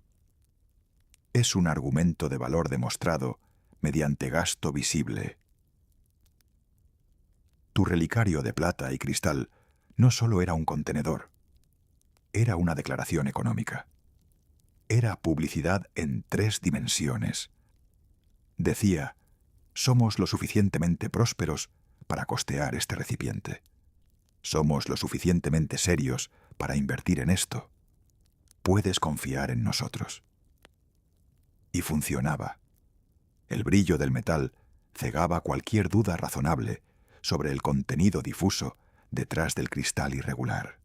Es un argumento de valor demostrado mediante gasto visible. Tu relicario de plata y cristal no solo era un contenedor, era una declaración económica. Era publicidad en 3 dimensiones. Decía, somos lo suficientemente prósperos para costear este recipiente. Somos lo suficientemente serios para invertir en esto. Puedes confiar en nosotros. Y funcionaba. El brillo del metal cegaba cualquier duda razonable sobre el contenido difuso detrás del cristal irregular.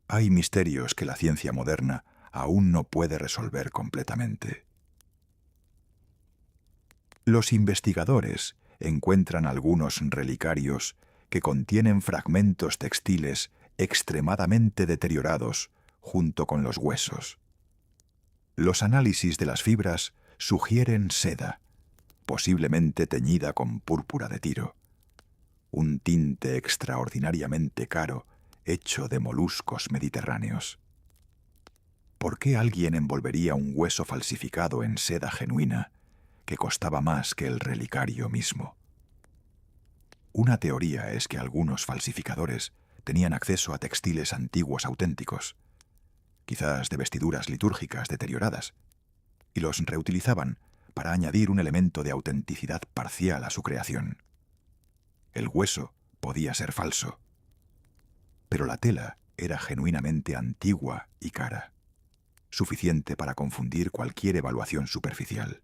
Hay misterios que la ciencia moderna aún no puede resolver completamente. Los investigadores encuentran algunos relicarios que contienen fragmentos textiles extremadamente deteriorados junto con los huesos. Los análisis de las fibras sugieren seda, posiblemente teñida con púrpura de tiro, un tinte extraordinariamente caro hecho de moluscos mediterráneos. ¿Por qué alguien envolvería un hueso falsificado en seda genuina que costaba más que el relicario mismo? Una teoría es que algunos falsificadores tenían acceso a textiles antiguos auténticos, quizás de vestiduras litúrgicas deterioradas, y los reutilizaban para añadir un elemento de autenticidad parcial a su creación. El hueso podía ser falso, pero la tela era genuinamente antigua y cara, suficiente para confundir cualquier evaluación superficial.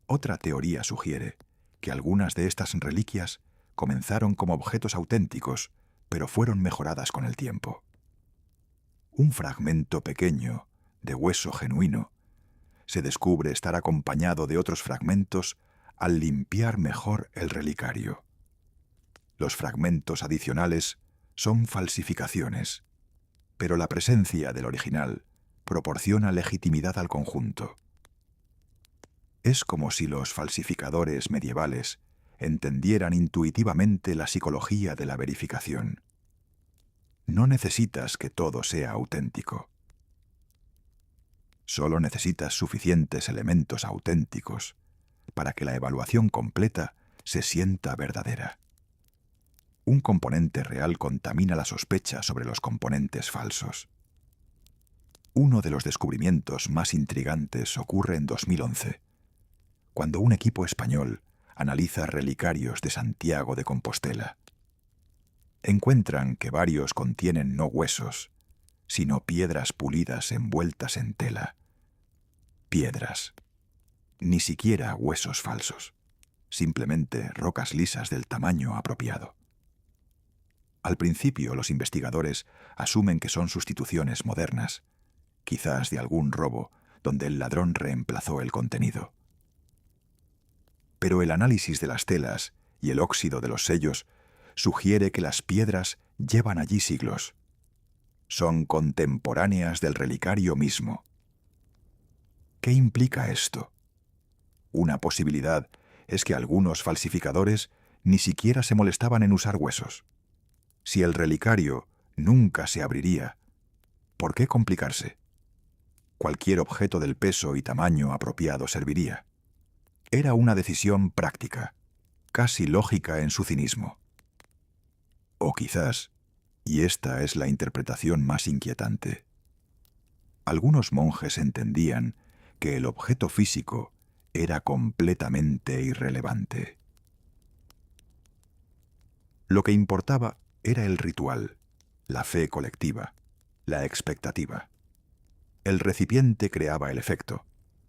Otra teoría sugiere que algunas de estas reliquias comenzaron como objetos auténticos, pero fueron mejoradas con el tiempo. Un fragmento pequeño de hueso genuino se descubre estar acompañado de otros fragmentos al limpiar mejor el relicario. Los fragmentos adicionales son falsificaciones, pero la presencia del original proporciona legitimidad al conjunto. Es como si los falsificadores medievales entendieran intuitivamente la psicología de la verificación. No necesitas que todo sea auténtico. Solo necesitas suficientes elementos auténticos para que la evaluación completa se sienta verdadera. Un componente real contamina la sospecha sobre los componentes falsos. Uno de los descubrimientos más intrigantes ocurre en 2011, cuando un equipo español analiza relicarios de Santiago de Compostela. Encuentran que varios contienen no huesos, sino piedras pulidas envueltas en tela. Piedras. Ni siquiera huesos falsos, simplemente rocas lisas del tamaño apropiado. Al principio, los investigadores asumen que son sustituciones modernas, quizás de algún robo donde el ladrón reemplazó el contenido. Pero el análisis de las telas y el óxido de los sellos sugiere que las piedras llevan allí siglos. Son contemporáneas del relicario mismo. ¿Qué implica esto? Una posibilidad es que algunos falsificadores ni siquiera se molestaban en usar huesos. Si el relicario nunca se abriría, ¿por qué complicarse? Cualquier objeto del peso y tamaño apropiado serviría. Era una decisión práctica, casi lógica en su cinismo. O quizás, y esta es la interpretación más inquietante, algunos monjes entendían que el objeto físico era completamente irrelevante. Lo que importaba era el ritual, la fe colectiva, la expectativa. El recipiente creaba el efecto,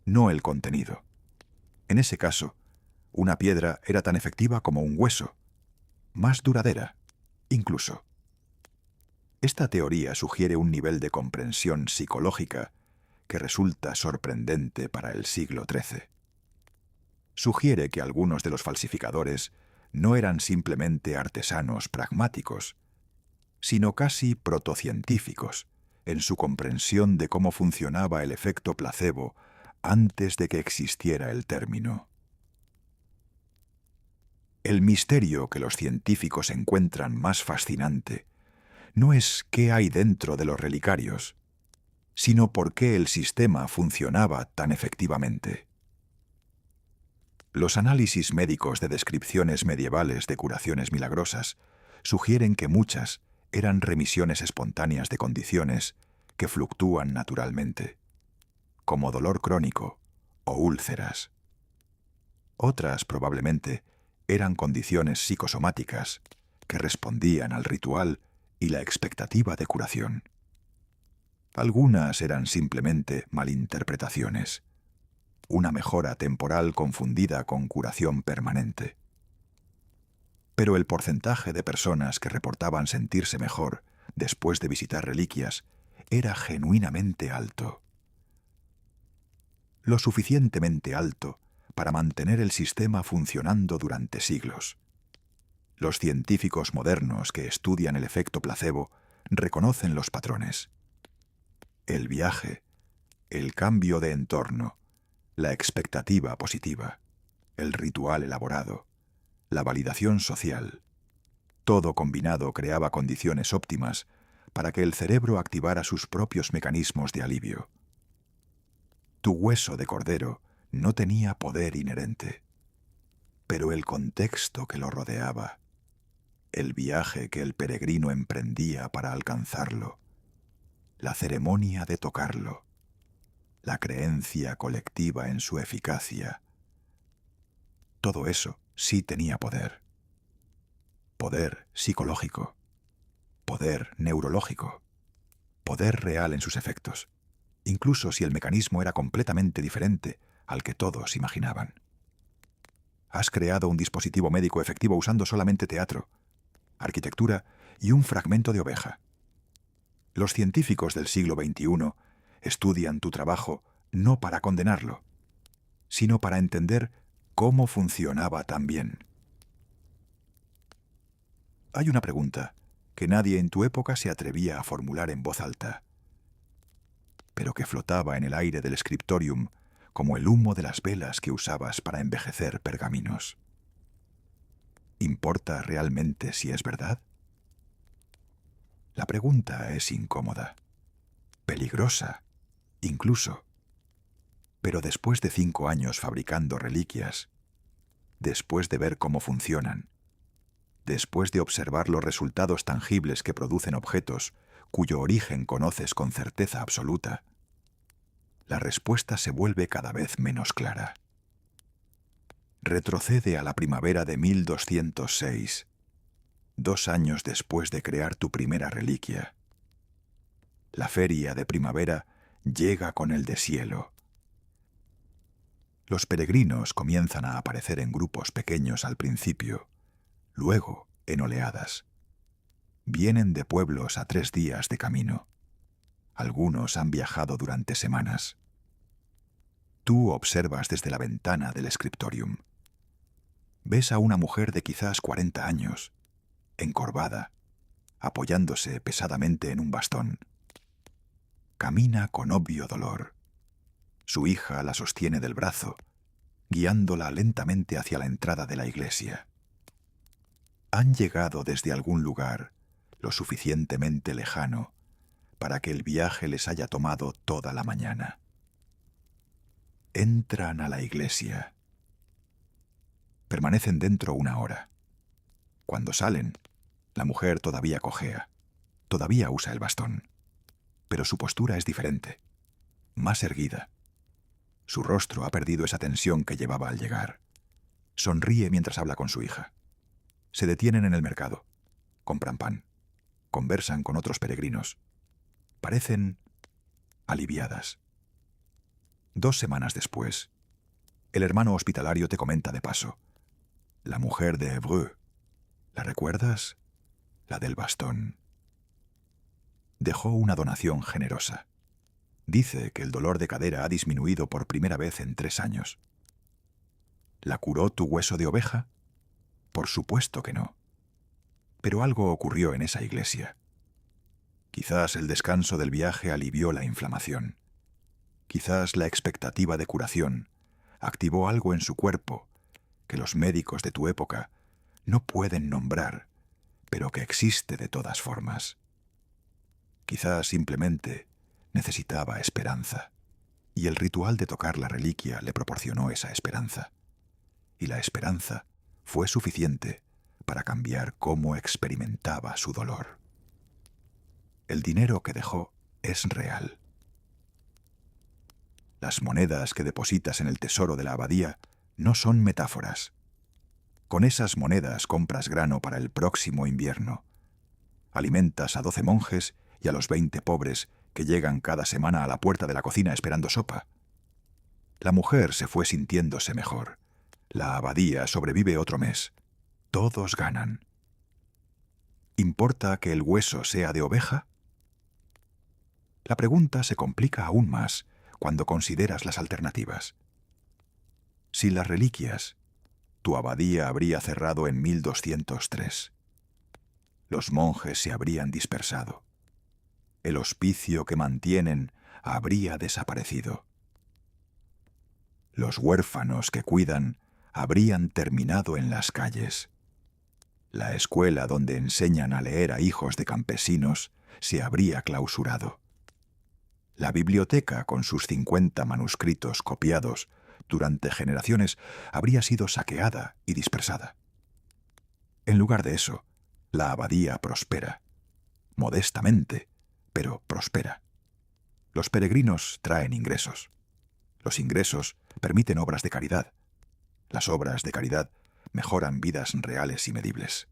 no el contenido. En ese caso, una piedra era tan efectiva como un hueso, más duradera, incluso. Esta teoría sugiere un nivel de comprensión psicológica que resulta sorprendente para el siglo XIII. Sugiere que algunos de los falsificadores no eran simplemente artesanos pragmáticos, sino casi protocientíficos en su comprensión de cómo funcionaba el efecto placebo antes de que existiera el término. El misterio que los científicos encuentran más fascinante no es qué hay dentro de los relicarios, sino por qué el sistema funcionaba tan efectivamente. Los análisis médicos de descripciones medievales de curaciones milagrosas sugieren que muchas eran remisiones espontáneas de condiciones que fluctúan naturalmente, como dolor crónico o úlceras. Otras, probablemente, eran condiciones psicosomáticas que respondían al ritual y la expectativa de curación. Algunas eran simplemente malinterpretaciones, una mejora temporal confundida con curación permanente. Pero el porcentaje de personas que reportaban sentirse mejor después de visitar reliquias era genuinamente alto. Lo suficientemente alto para mantener el sistema funcionando durante siglos. Los científicos modernos que estudian el efecto placebo reconocen los patrones. El viaje, el cambio de entorno, la expectativa positiva, el ritual elaborado, la validación social. Todo combinado creaba condiciones óptimas para que el cerebro activara sus propios mecanismos de alivio. Tu hueso de cordero no tenía poder inherente, pero el contexto que lo rodeaba, el viaje que el peregrino emprendía para alcanzarlo, la ceremonia de tocarlo, la creencia colectiva en su eficacia, todo eso sí tenía poder. Poder psicológico, poder neurológico, poder real en sus efectos, incluso si el mecanismo era completamente diferente al que todos imaginaban. Has creado un dispositivo médico efectivo usando solamente teatro, arquitectura y un fragmento de oveja. Los científicos del siglo XXI estudian tu trabajo no para condenarlo, sino para entender cómo funcionaba tan bien. Hay una pregunta que nadie en tu época se atrevía a formular en voz alta, pero que flotaba en el aire del scriptorium como el humo de las velas que usabas para envejecer pergaminos. ¿Importa realmente si es verdad? La pregunta es incómoda, peligrosa, incluso. Pero después de 5 años fabricando reliquias, después de ver cómo funcionan, después de observar los resultados tangibles que producen objetos cuyo origen conoces con certeza absoluta, la respuesta se vuelve cada vez menos clara. Retrocede a la primavera de 1206, 2 años después de crear tu primera reliquia. La feria de primavera llega con el deshielo. Los peregrinos comienzan a aparecer en grupos pequeños al principio, luego en oleadas. Vienen de pueblos a 3 días de camino. Algunos han viajado durante semanas. Tú observas desde la ventana del scriptorium. Ves a una mujer de quizás 40 años, encorvada, apoyándose pesadamente en un bastón. Camina con obvio dolor. Su hija la sostiene del brazo, guiándola lentamente hacia la entrada de la iglesia. Han llegado desde algún lugar lo suficientemente lejano para que el viaje les haya tomado toda la mañana. Entran a la iglesia. Permanecen dentro 1 hora. Cuando salen, la mujer todavía cojea, todavía usa el bastón, pero su postura es diferente, más erguida. Su rostro ha perdido esa tensión que llevaba al llegar. Sonríe mientras habla con su hija. Se detienen en el mercado, compran pan, conversan con otros peregrinos. Parecen aliviadas. 2 semanas después, el hermano hospitalario te comenta de paso: la mujer de Évreux, ¿la recuerdas? La del bastón. Dejó una donación generosa. Dice que el dolor de cadera ha disminuido por primera vez en 3 años. ¿La curó tu hueso de oveja? Por supuesto que no. Pero algo ocurrió en esa iglesia. Quizás el descanso del viaje alivió la inflamación. Quizás la expectativa de curación activó algo en su cuerpo que los médicos de tu época no pueden nombrar, pero que existe de todas formas. Quizás simplemente necesitaba esperanza, y el ritual de tocar la reliquia le proporcionó esa esperanza. Y la esperanza fue suficiente para cambiar cómo experimentaba su dolor. El dinero que dejó es real. Las monedas que depositas en el tesoro de la abadía no son metáforas. Con esas monedas compras grano para el próximo invierno. Alimentas a 12 monjes y a los 20 pobres que llegan cada semana a la puerta de la cocina esperando sopa. La mujer se fue sintiéndose mejor. La abadía sobrevive otro mes. Todos ganan. ¿Importa que el hueso sea de oveja? La pregunta se complica aún más cuando consideras las alternativas. Si las reliquias, tu abadía habría cerrado en 1203. Los monjes se habrían dispersado. El hospicio que mantienen habría desaparecido. Los huérfanos que cuidan habrían terminado en las calles. La escuela donde enseñan a leer a hijos de campesinos se habría clausurado. La biblioteca, con sus 50 manuscritos copiados durante generaciones, habría sido saqueada y dispersada. En lugar de eso, la abadía prospera. Modestamente, pero prospera. Los peregrinos traen ingresos. Los ingresos permiten obras de caridad. Las obras de caridad mejoran vidas reales y medibles.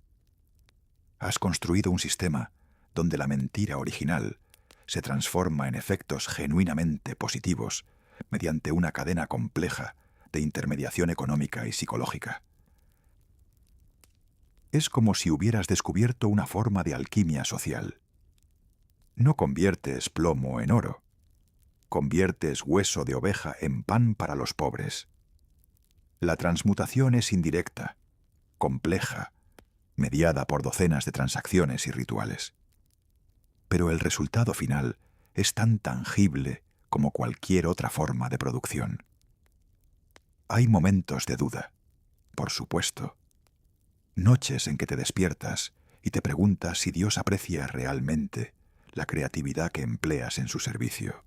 Has construido un sistema donde la mentira original se transforma en efectos genuinamente positivos mediante una cadena compleja de intermediación económica y psicológica. Es como si hubieras descubierto una forma de alquimia social. No conviertes plomo en oro. Conviertes hueso de oveja en pan para los pobres. La transmutación es indirecta, compleja, mediada por docenas de transacciones y rituales. Pero el resultado final es tan tangible como cualquier otra forma de producción. Hay momentos de duda, por supuesto. Noches en que te despiertas y te preguntas si Dios aprecia realmente la creatividad que empleas en su servicio.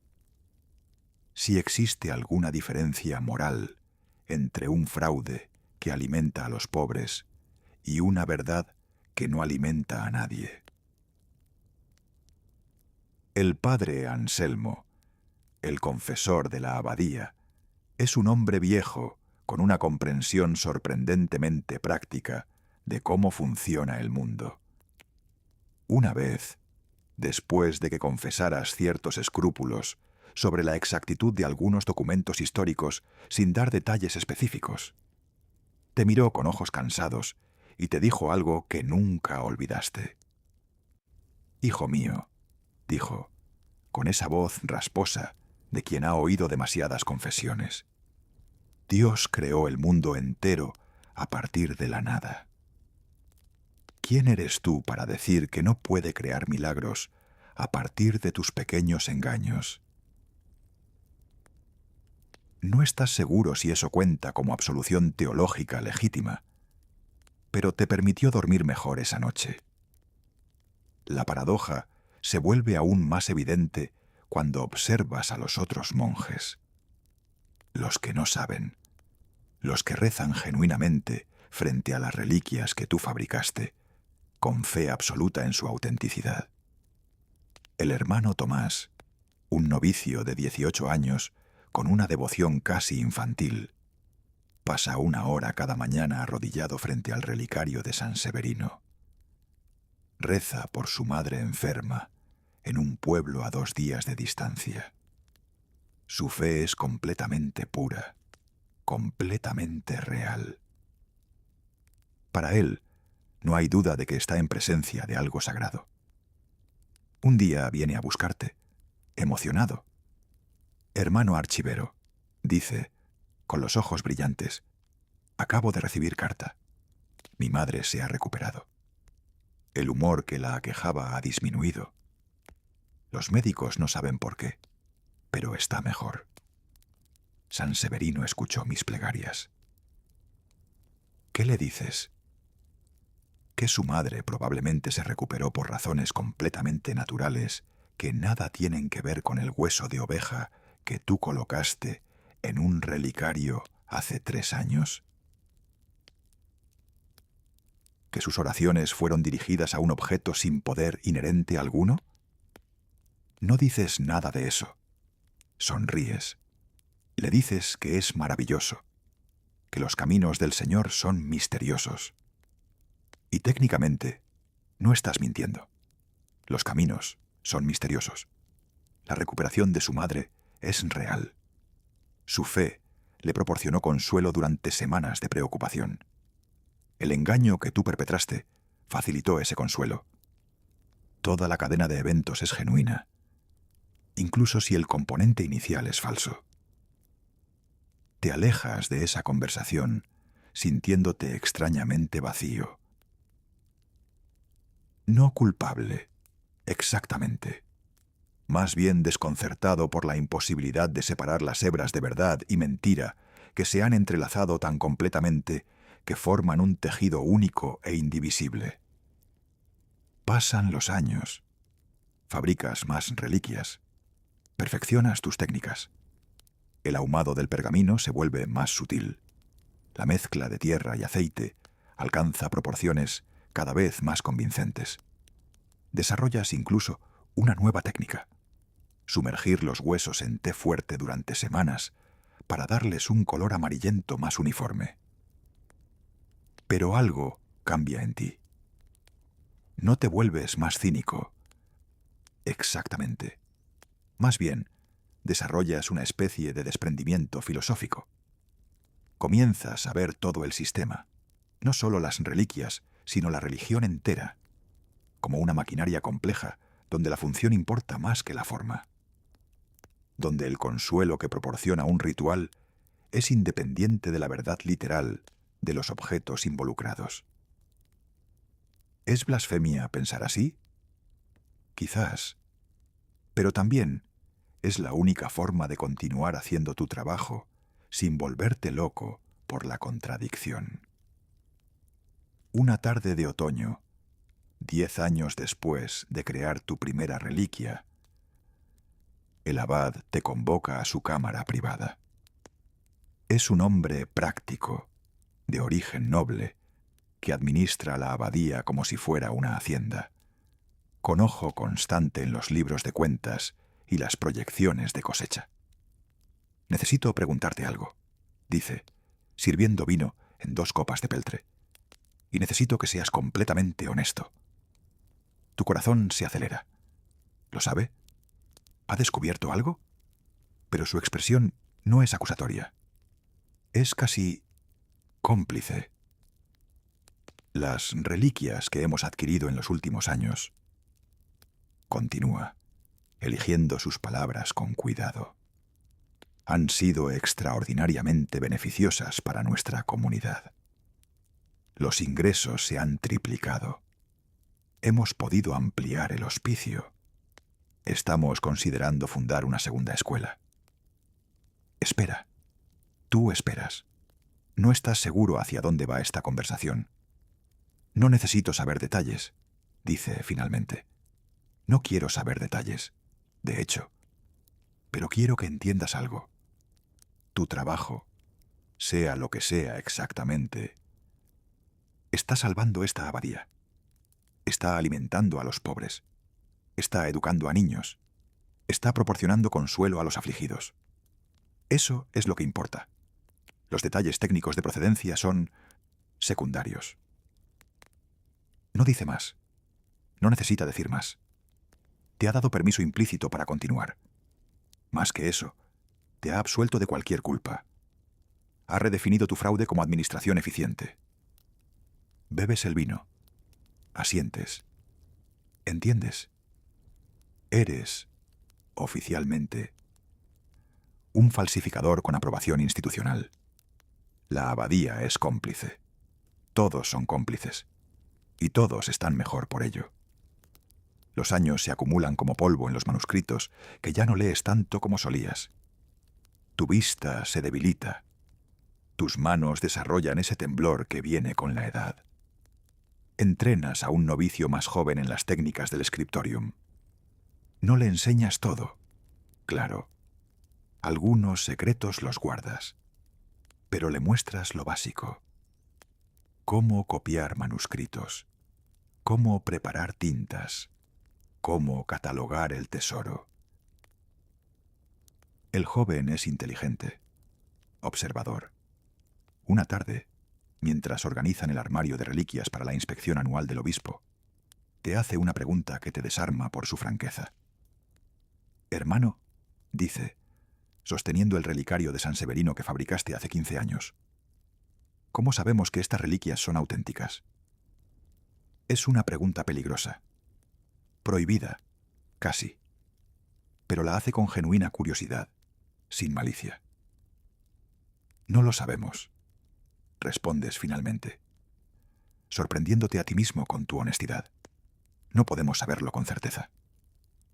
Si existe alguna diferencia moral entre un fraude que alimenta a los pobres y una verdad que no alimenta a nadie. El padre Anselmo, el confesor de la abadía, es un hombre viejo con una comprensión sorprendentemente práctica de cómo funciona el mundo. Una vez, después de que confesaras ciertos escrúpulos sobre la exactitud de algunos documentos históricos sin dar detalles específicos, te miró con ojos cansados y te dijo algo que nunca olvidaste. «Hijo mío», dijo, con esa voz rasposa de quien ha oído demasiadas confesiones, Dios creó el mundo entero a partir de la nada. ¿Quién eres tú para decir que no puede crear milagros a partir de tus pequeños engaños? No estás seguro si eso cuenta como absolución teológica legítima, pero te permitió dormir mejor esa noche. La paradoja se vuelve aún más evidente cuando observas a los otros monjes, los que no saben, los que rezan genuinamente frente a las reliquias que tú fabricaste, con fe absoluta en su autenticidad. El hermano Tomás, un novicio de 18 años, con una devoción casi infantil, pasa 1 hora cada mañana arrodillado frente al relicario de San Severino. Reza por su madre enferma, en un pueblo a 2 días de distancia. Su fe es completamente pura, completamente real. Para él, no hay duda de que está en presencia de algo sagrado. Un día viene a buscarte, emocionado. Hermano archivero, dice, con los ojos brillantes, acabo de recibir carta. Mi madre se ha recuperado. El humor que la aquejaba ha disminuido. Los médicos no saben por qué, pero está mejor. San Severino escuchó mis plegarias. ¿Qué le dices? Que su madre probablemente se recuperó por razones completamente naturales que nada tienen que ver con el hueso de oveja que tú colocaste en un relicario hace 3 años. ¿Que sus oraciones fueron dirigidas a un objeto sin poder inherente alguno? No dices nada de eso. Sonríes. Le dices que es maravilloso, que los caminos del Señor son misteriosos. Y técnicamente, no estás mintiendo. Los caminos son misteriosos. La recuperación de su madre es real. Su fe le proporcionó consuelo durante semanas de preocupación. El engaño que tú perpetraste facilitó ese consuelo. Toda la cadena de eventos es genuina, incluso si el componente inicial es falso. Te alejas de esa conversación sintiéndote extrañamente vacío. No culpable, exactamente. Más bien desconcertado por la imposibilidad de separar las hebras de verdad y mentira que se han entrelazado tan completamente que forman un tejido único e indivisible. Pasan los años. Fabricas más reliquias. Perfeccionas tus técnicas. El ahumado del pergamino se vuelve más sutil. La mezcla de tierra y aceite alcanza proporciones cada vez más convincentes. Desarrollas incluso una nueva técnica: sumergir los huesos en té fuerte durante semanas para darles un color amarillento más uniforme. Pero algo cambia en ti. No te vuelves más cínico. Exactamente. Más bien, desarrollas una especie de desprendimiento filosófico. Comienzas a ver todo el sistema, no solo las reliquias, sino la religión entera, como una maquinaria compleja donde la función importa más que la forma, donde el consuelo que proporciona un ritual es independiente de la verdad literal de los objetos involucrados. ¿Es blasfemia pensar así? Quizás, pero también es la única forma de continuar haciendo tu trabajo sin volverte loco por la contradicción. Una tarde de otoño, 10 años después de crear tu primera reliquia, el abad te convoca a su cámara privada. Es un hombre práctico, de origen noble, que administra la abadía como si fuera una hacienda, con ojo constante en los libros de cuentas y las proyecciones de cosecha. Necesito preguntarte algo, dice, sirviendo vino en 2 copas de peltre, y necesito que seas completamente honesto. Tu corazón se acelera. ¿Lo sabe? ¿Ha descubierto algo? Pero su expresión no es acusatoria. Es casi cómplice. Las reliquias que hemos adquirido en los últimos años, continúa, eligiendo sus palabras con cuidado, Han sido extraordinariamente beneficiosas para nuestra comunidad. Los ingresos se han triplicado. Hemos podido ampliar el hospicio. Estamos considerando fundar una segunda escuela. Espera. Tú esperas. No estás seguro hacia dónde va esta conversación. No necesito saber detalles, dice finalmente. No quiero saber detalles, de hecho. Pero quiero que entiendas algo. Tu trabajo, sea lo que sea exactamente, está salvando esta abadía. Está alimentando a los pobres. Está educando a niños. Está proporcionando consuelo a los afligidos. Eso es lo que importa. Los detalles técnicos de procedencia son secundarios. No dice más. No necesita decir más. Te ha dado permiso implícito para continuar. Más que eso, te ha absuelto de cualquier culpa. Ha redefinido tu fraude como administración eficiente. Bebes el vino. Asientes. ¿Entiendes? Eres, oficialmente, un falsificador con aprobación institucional. La abadía es cómplice. Todos son cómplices. Y todos están mejor por ello. Los años se acumulan como polvo en los manuscritos que ya no lees tanto como solías. Tu vista se debilita. Tus manos desarrollan ese temblor que viene con la edad. Entrenas a un novicio más joven en las técnicas del scriptorium. No le enseñas todo, claro. Algunos secretos los guardas, pero le muestras lo básico. Cómo copiar manuscritos, cómo preparar tintas, cómo catalogar el tesoro. El joven es inteligente, observador. Una tarde, mientras organizan el armario de reliquias para la inspección anual del obispo, te hace una pregunta que te desarma por su franqueza. «Hermano», dice, sosteniendo el relicario de San Severino que fabricaste hace 15 años, «¿cómo sabemos que estas reliquias son auténticas?» Es una pregunta peligrosa. Prohibida, casi. Pero la hace con genuina curiosidad, sin malicia. «No lo sabemos», respondes finalmente, sorprendiéndote a ti mismo con tu honestidad. No podemos saberlo con certeza.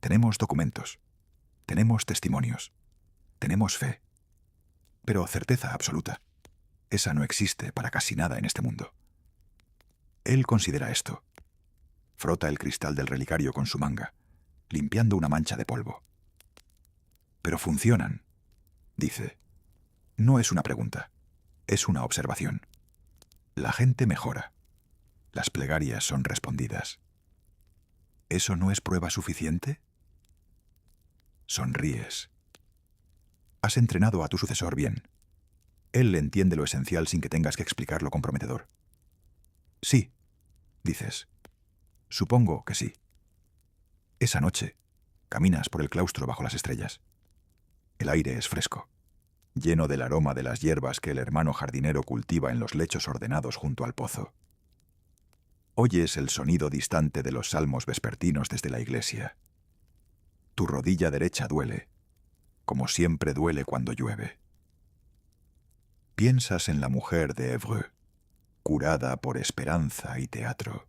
Tenemos documentos, tenemos testimonios, tenemos fe. Pero certeza absoluta, esa no existe para casi nada en este mundo. Él considera esto. Frota el cristal del relicario con su manga, limpiando una mancha de polvo. «Pero funcionan», dice. No es una pregunta, es una observación. La gente mejora. Las plegarias son respondidas. ¿Eso no es prueba suficiente? Sonríes. Has entrenado a tu sucesor bien. Él entiende lo esencial sin que tengas que explicar lo comprometedor. Sí, dices. Supongo que sí. Esa noche, caminas por el claustro bajo las estrellas. El aire es fresco, lleno del aroma de las hierbas que el hermano jardinero cultiva en los lechos ordenados junto al pozo. Oyes el sonido distante de los salmos vespertinos desde la iglesia. Tu rodilla derecha duele, como siempre duele cuando llueve. Piensas en la mujer de Évreux, curada por esperanza y teatro.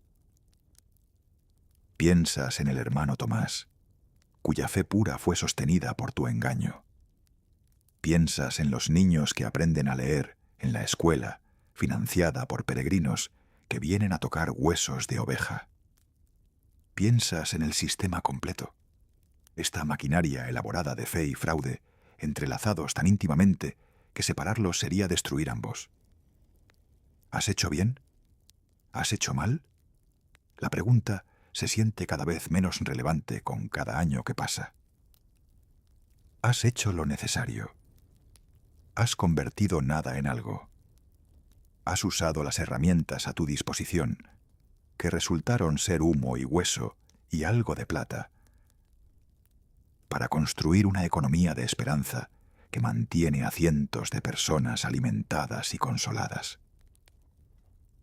Piensas en el hermano Tomás, cuya fe pura fue sostenida por tu engaño. Piensas en los niños que aprenden a leer en la escuela, financiada por peregrinos que vienen a tocar huesos de oveja. Piensas en el sistema completo, esta maquinaria elaborada de fe y fraude, entrelazados tan íntimamente que separarlos sería destruir ambos. ¿Has hecho bien? ¿Has hecho mal? La pregunta se siente cada vez menos relevante con cada año que pasa. Has hecho lo necesario. Has convertido nada en algo. Has usado las herramientas a tu disposición, que resultaron ser humo y hueso y algo de plata, para construir una economía de esperanza que mantiene a cientos de personas alimentadas y consoladas.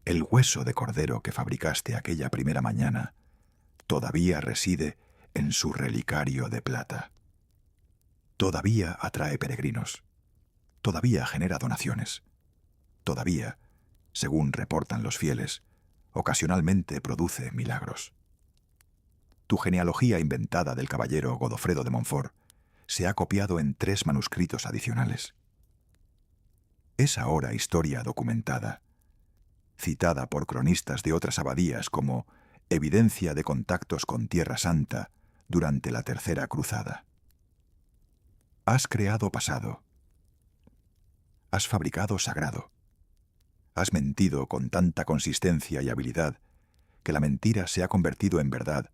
El hueso de cordero que fabricaste aquella primera mañana todavía reside en su relicario de plata. Todavía atrae peregrinos, todavía genera donaciones. Todavía, según reportan los fieles, ocasionalmente produce milagros. Tu genealogía inventada del caballero Godofredo de Montfort se ha copiado en 3 manuscritos adicionales. Es ahora historia documentada, citada por cronistas de otras abadías como evidencia de contactos con Tierra Santa durante la Tercera Cruzada. Has creado pasado. Has fabricado sagrado. Has mentido con tanta consistencia y habilidad que la mentira se ha convertido en verdad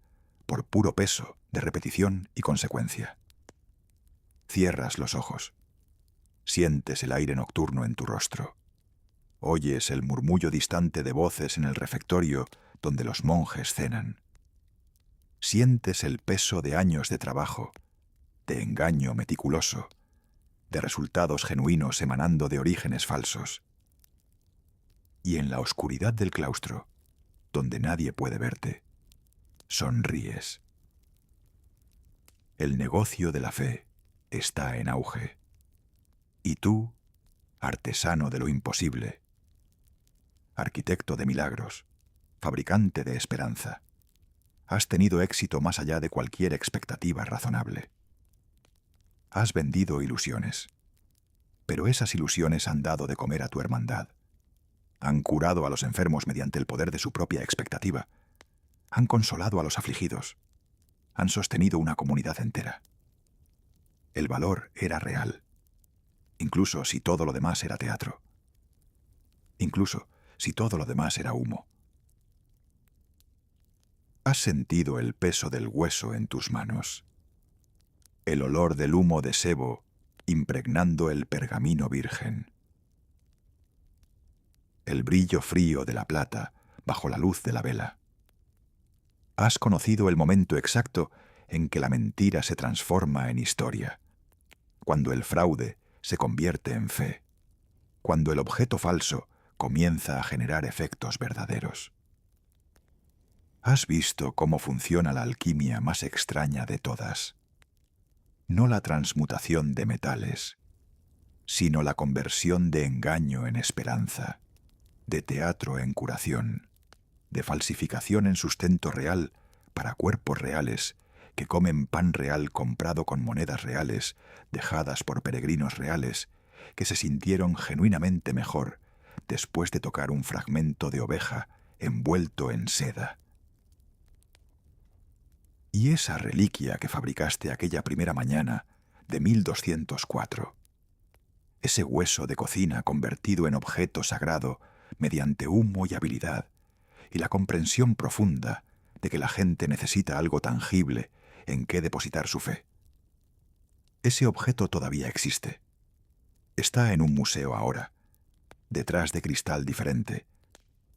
por puro peso de repetición y consecuencia. Cierras los ojos. Sientes el aire nocturno en tu rostro. Oyes el murmullo distante de voces en el refectorio donde los monjes cenan. Sientes el peso de años de trabajo, de engaño meticuloso, de resultados genuinos emanando de orígenes falsos. Y en la oscuridad del claustro, donde nadie puede verte, sonríes. El negocio de la fe está en auge. Y tú, artesano de lo imposible, arquitecto de milagros, fabricante de esperanza, has tenido éxito más allá de cualquier expectativa razonable. Has vendido ilusiones, pero esas ilusiones han dado de comer a tu hermandad. Han curado a los enfermos mediante el poder de su propia expectativa. Han consolado a los afligidos. Han sostenido una comunidad entera. El valor era real, incluso si todo lo demás era teatro. Incluso si todo lo demás era humo. Has sentido el peso del hueso en tus manos, el olor del humo de sebo impregnando el pergamino virgen, el brillo frío de la plata bajo la luz de la vela. Has conocido el momento exacto en que la mentira se transforma en historia, cuando el fraude se convierte en fe, cuando el objeto falso comienza a generar efectos verdaderos. Has visto cómo funciona la alquimia más extraña de todas. No la transmutación de metales, sino la conversión de engaño en esperanza, de teatro en curación, de falsificación en sustento real para cuerpos reales que comen pan real comprado con monedas reales, dejadas por peregrinos reales, que se sintieron genuinamente mejor después de tocar un fragmento de oveja envuelto en seda. Y esa reliquia que fabricaste aquella primera mañana de 1204, ese hueso de cocina convertido en objeto sagrado mediante humo y habilidad, y la comprensión profunda de que la gente necesita algo tangible en que depositar su fe. Ese objeto todavía existe. Está en un museo ahora, detrás de cristal diferente,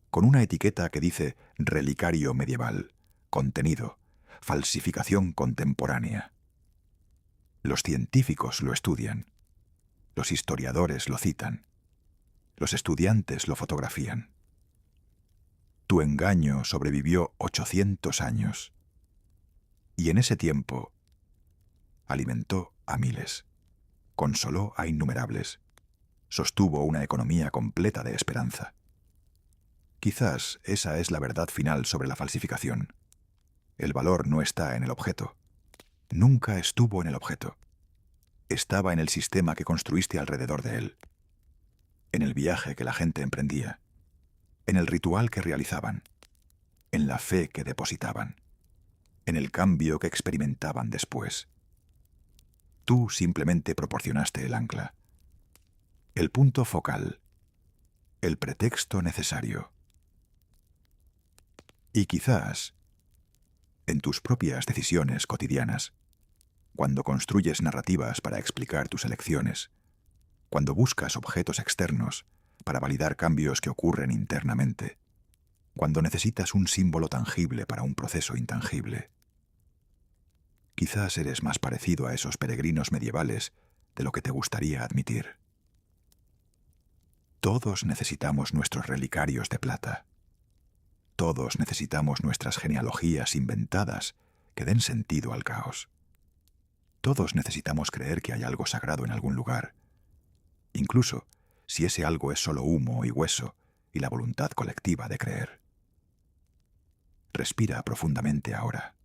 con una etiqueta que dice relicario medieval, contenido, falsificación contemporánea. Los científicos lo estudian, los historiadores lo citan, los estudiantes lo fotografían. Tu engaño sobrevivió 800 años, y en ese tiempo alimentó a miles, consoló a innumerables, sostuvo una economía completa de esperanza. Quizás esa es la verdad final sobre la falsificación. El valor no está en el objeto. Nunca estuvo en el objeto. Estaba en el sistema que construiste alrededor de él, en el viaje que la gente emprendía, en el ritual que realizaban, en la fe que depositaban, en el cambio que experimentaban después. Tú simplemente proporcionaste el ancla, el punto focal, el pretexto necesario. Y quizás, en tus propias decisiones cotidianas, cuando construyes narrativas para explicar tus elecciones, cuando buscas objetos externos para validar cambios que ocurren internamente, cuando necesitas un símbolo tangible para un proceso intangible. Quizás eres más parecido a esos peregrinos medievales de lo que te gustaría admitir. Todos necesitamos nuestros relicarios de plata. Todos necesitamos nuestras genealogías inventadas que den sentido al caos. Todos necesitamos creer que hay algo sagrado en algún lugar, incluso si ese algo es solo humo y hueso y la voluntad colectiva de creer. Respira profundamente ahora.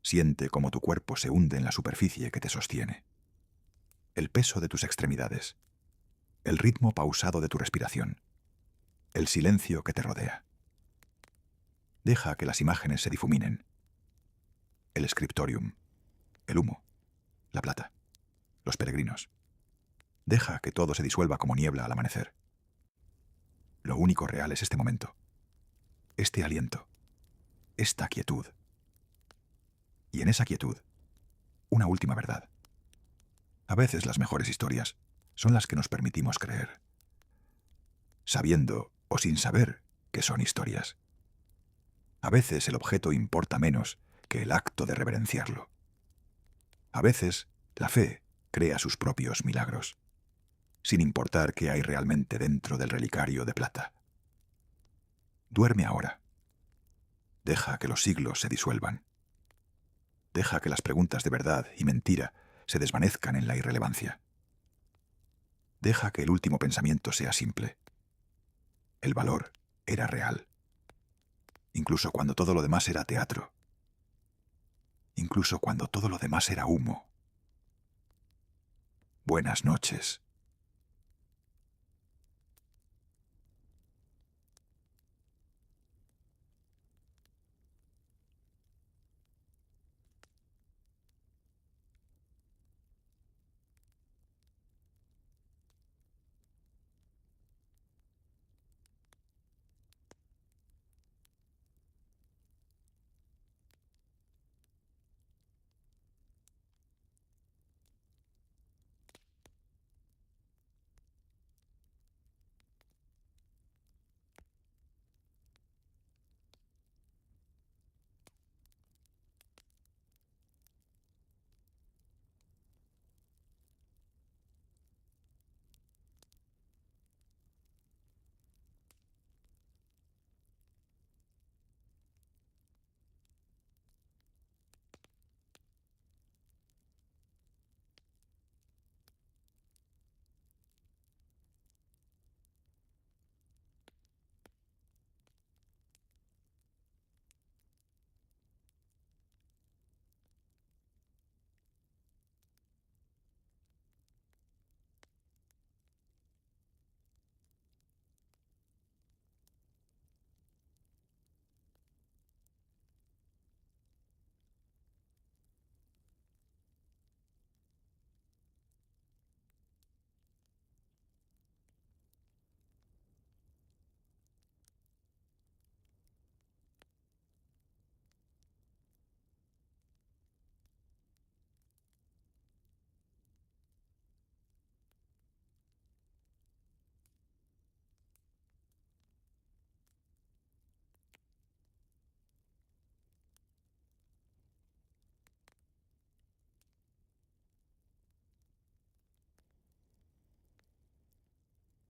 Siente cómo tu cuerpo se hunde en la superficie que te sostiene. El peso de tus extremidades, el ritmo pausado de tu respiración, el silencio que te rodea. Deja que las imágenes se difuminen. El scriptorium, el humo, la plata, los peregrinos. Deja que todo se disuelva como niebla al amanecer. Lo único real es este momento, este aliento, esta quietud. Y en esa quietud, una última verdad. A veces las mejores historias son las que nos permitimos creer, sabiendo o sin saber que son historias. A veces el objeto importa menos que el acto de reverenciarlo. A veces la fe crea sus propios milagros, sin importar qué hay realmente dentro del relicario de plata. Duerme ahora. Deja que los siglos se disuelvan. Deja que las preguntas de verdad y mentira se desvanezcan en la irrelevancia. Deja que el último pensamiento sea simple. El valor era real. Incluso cuando todo lo demás era teatro. Incluso cuando todo lo demás era humo. Buenas noches.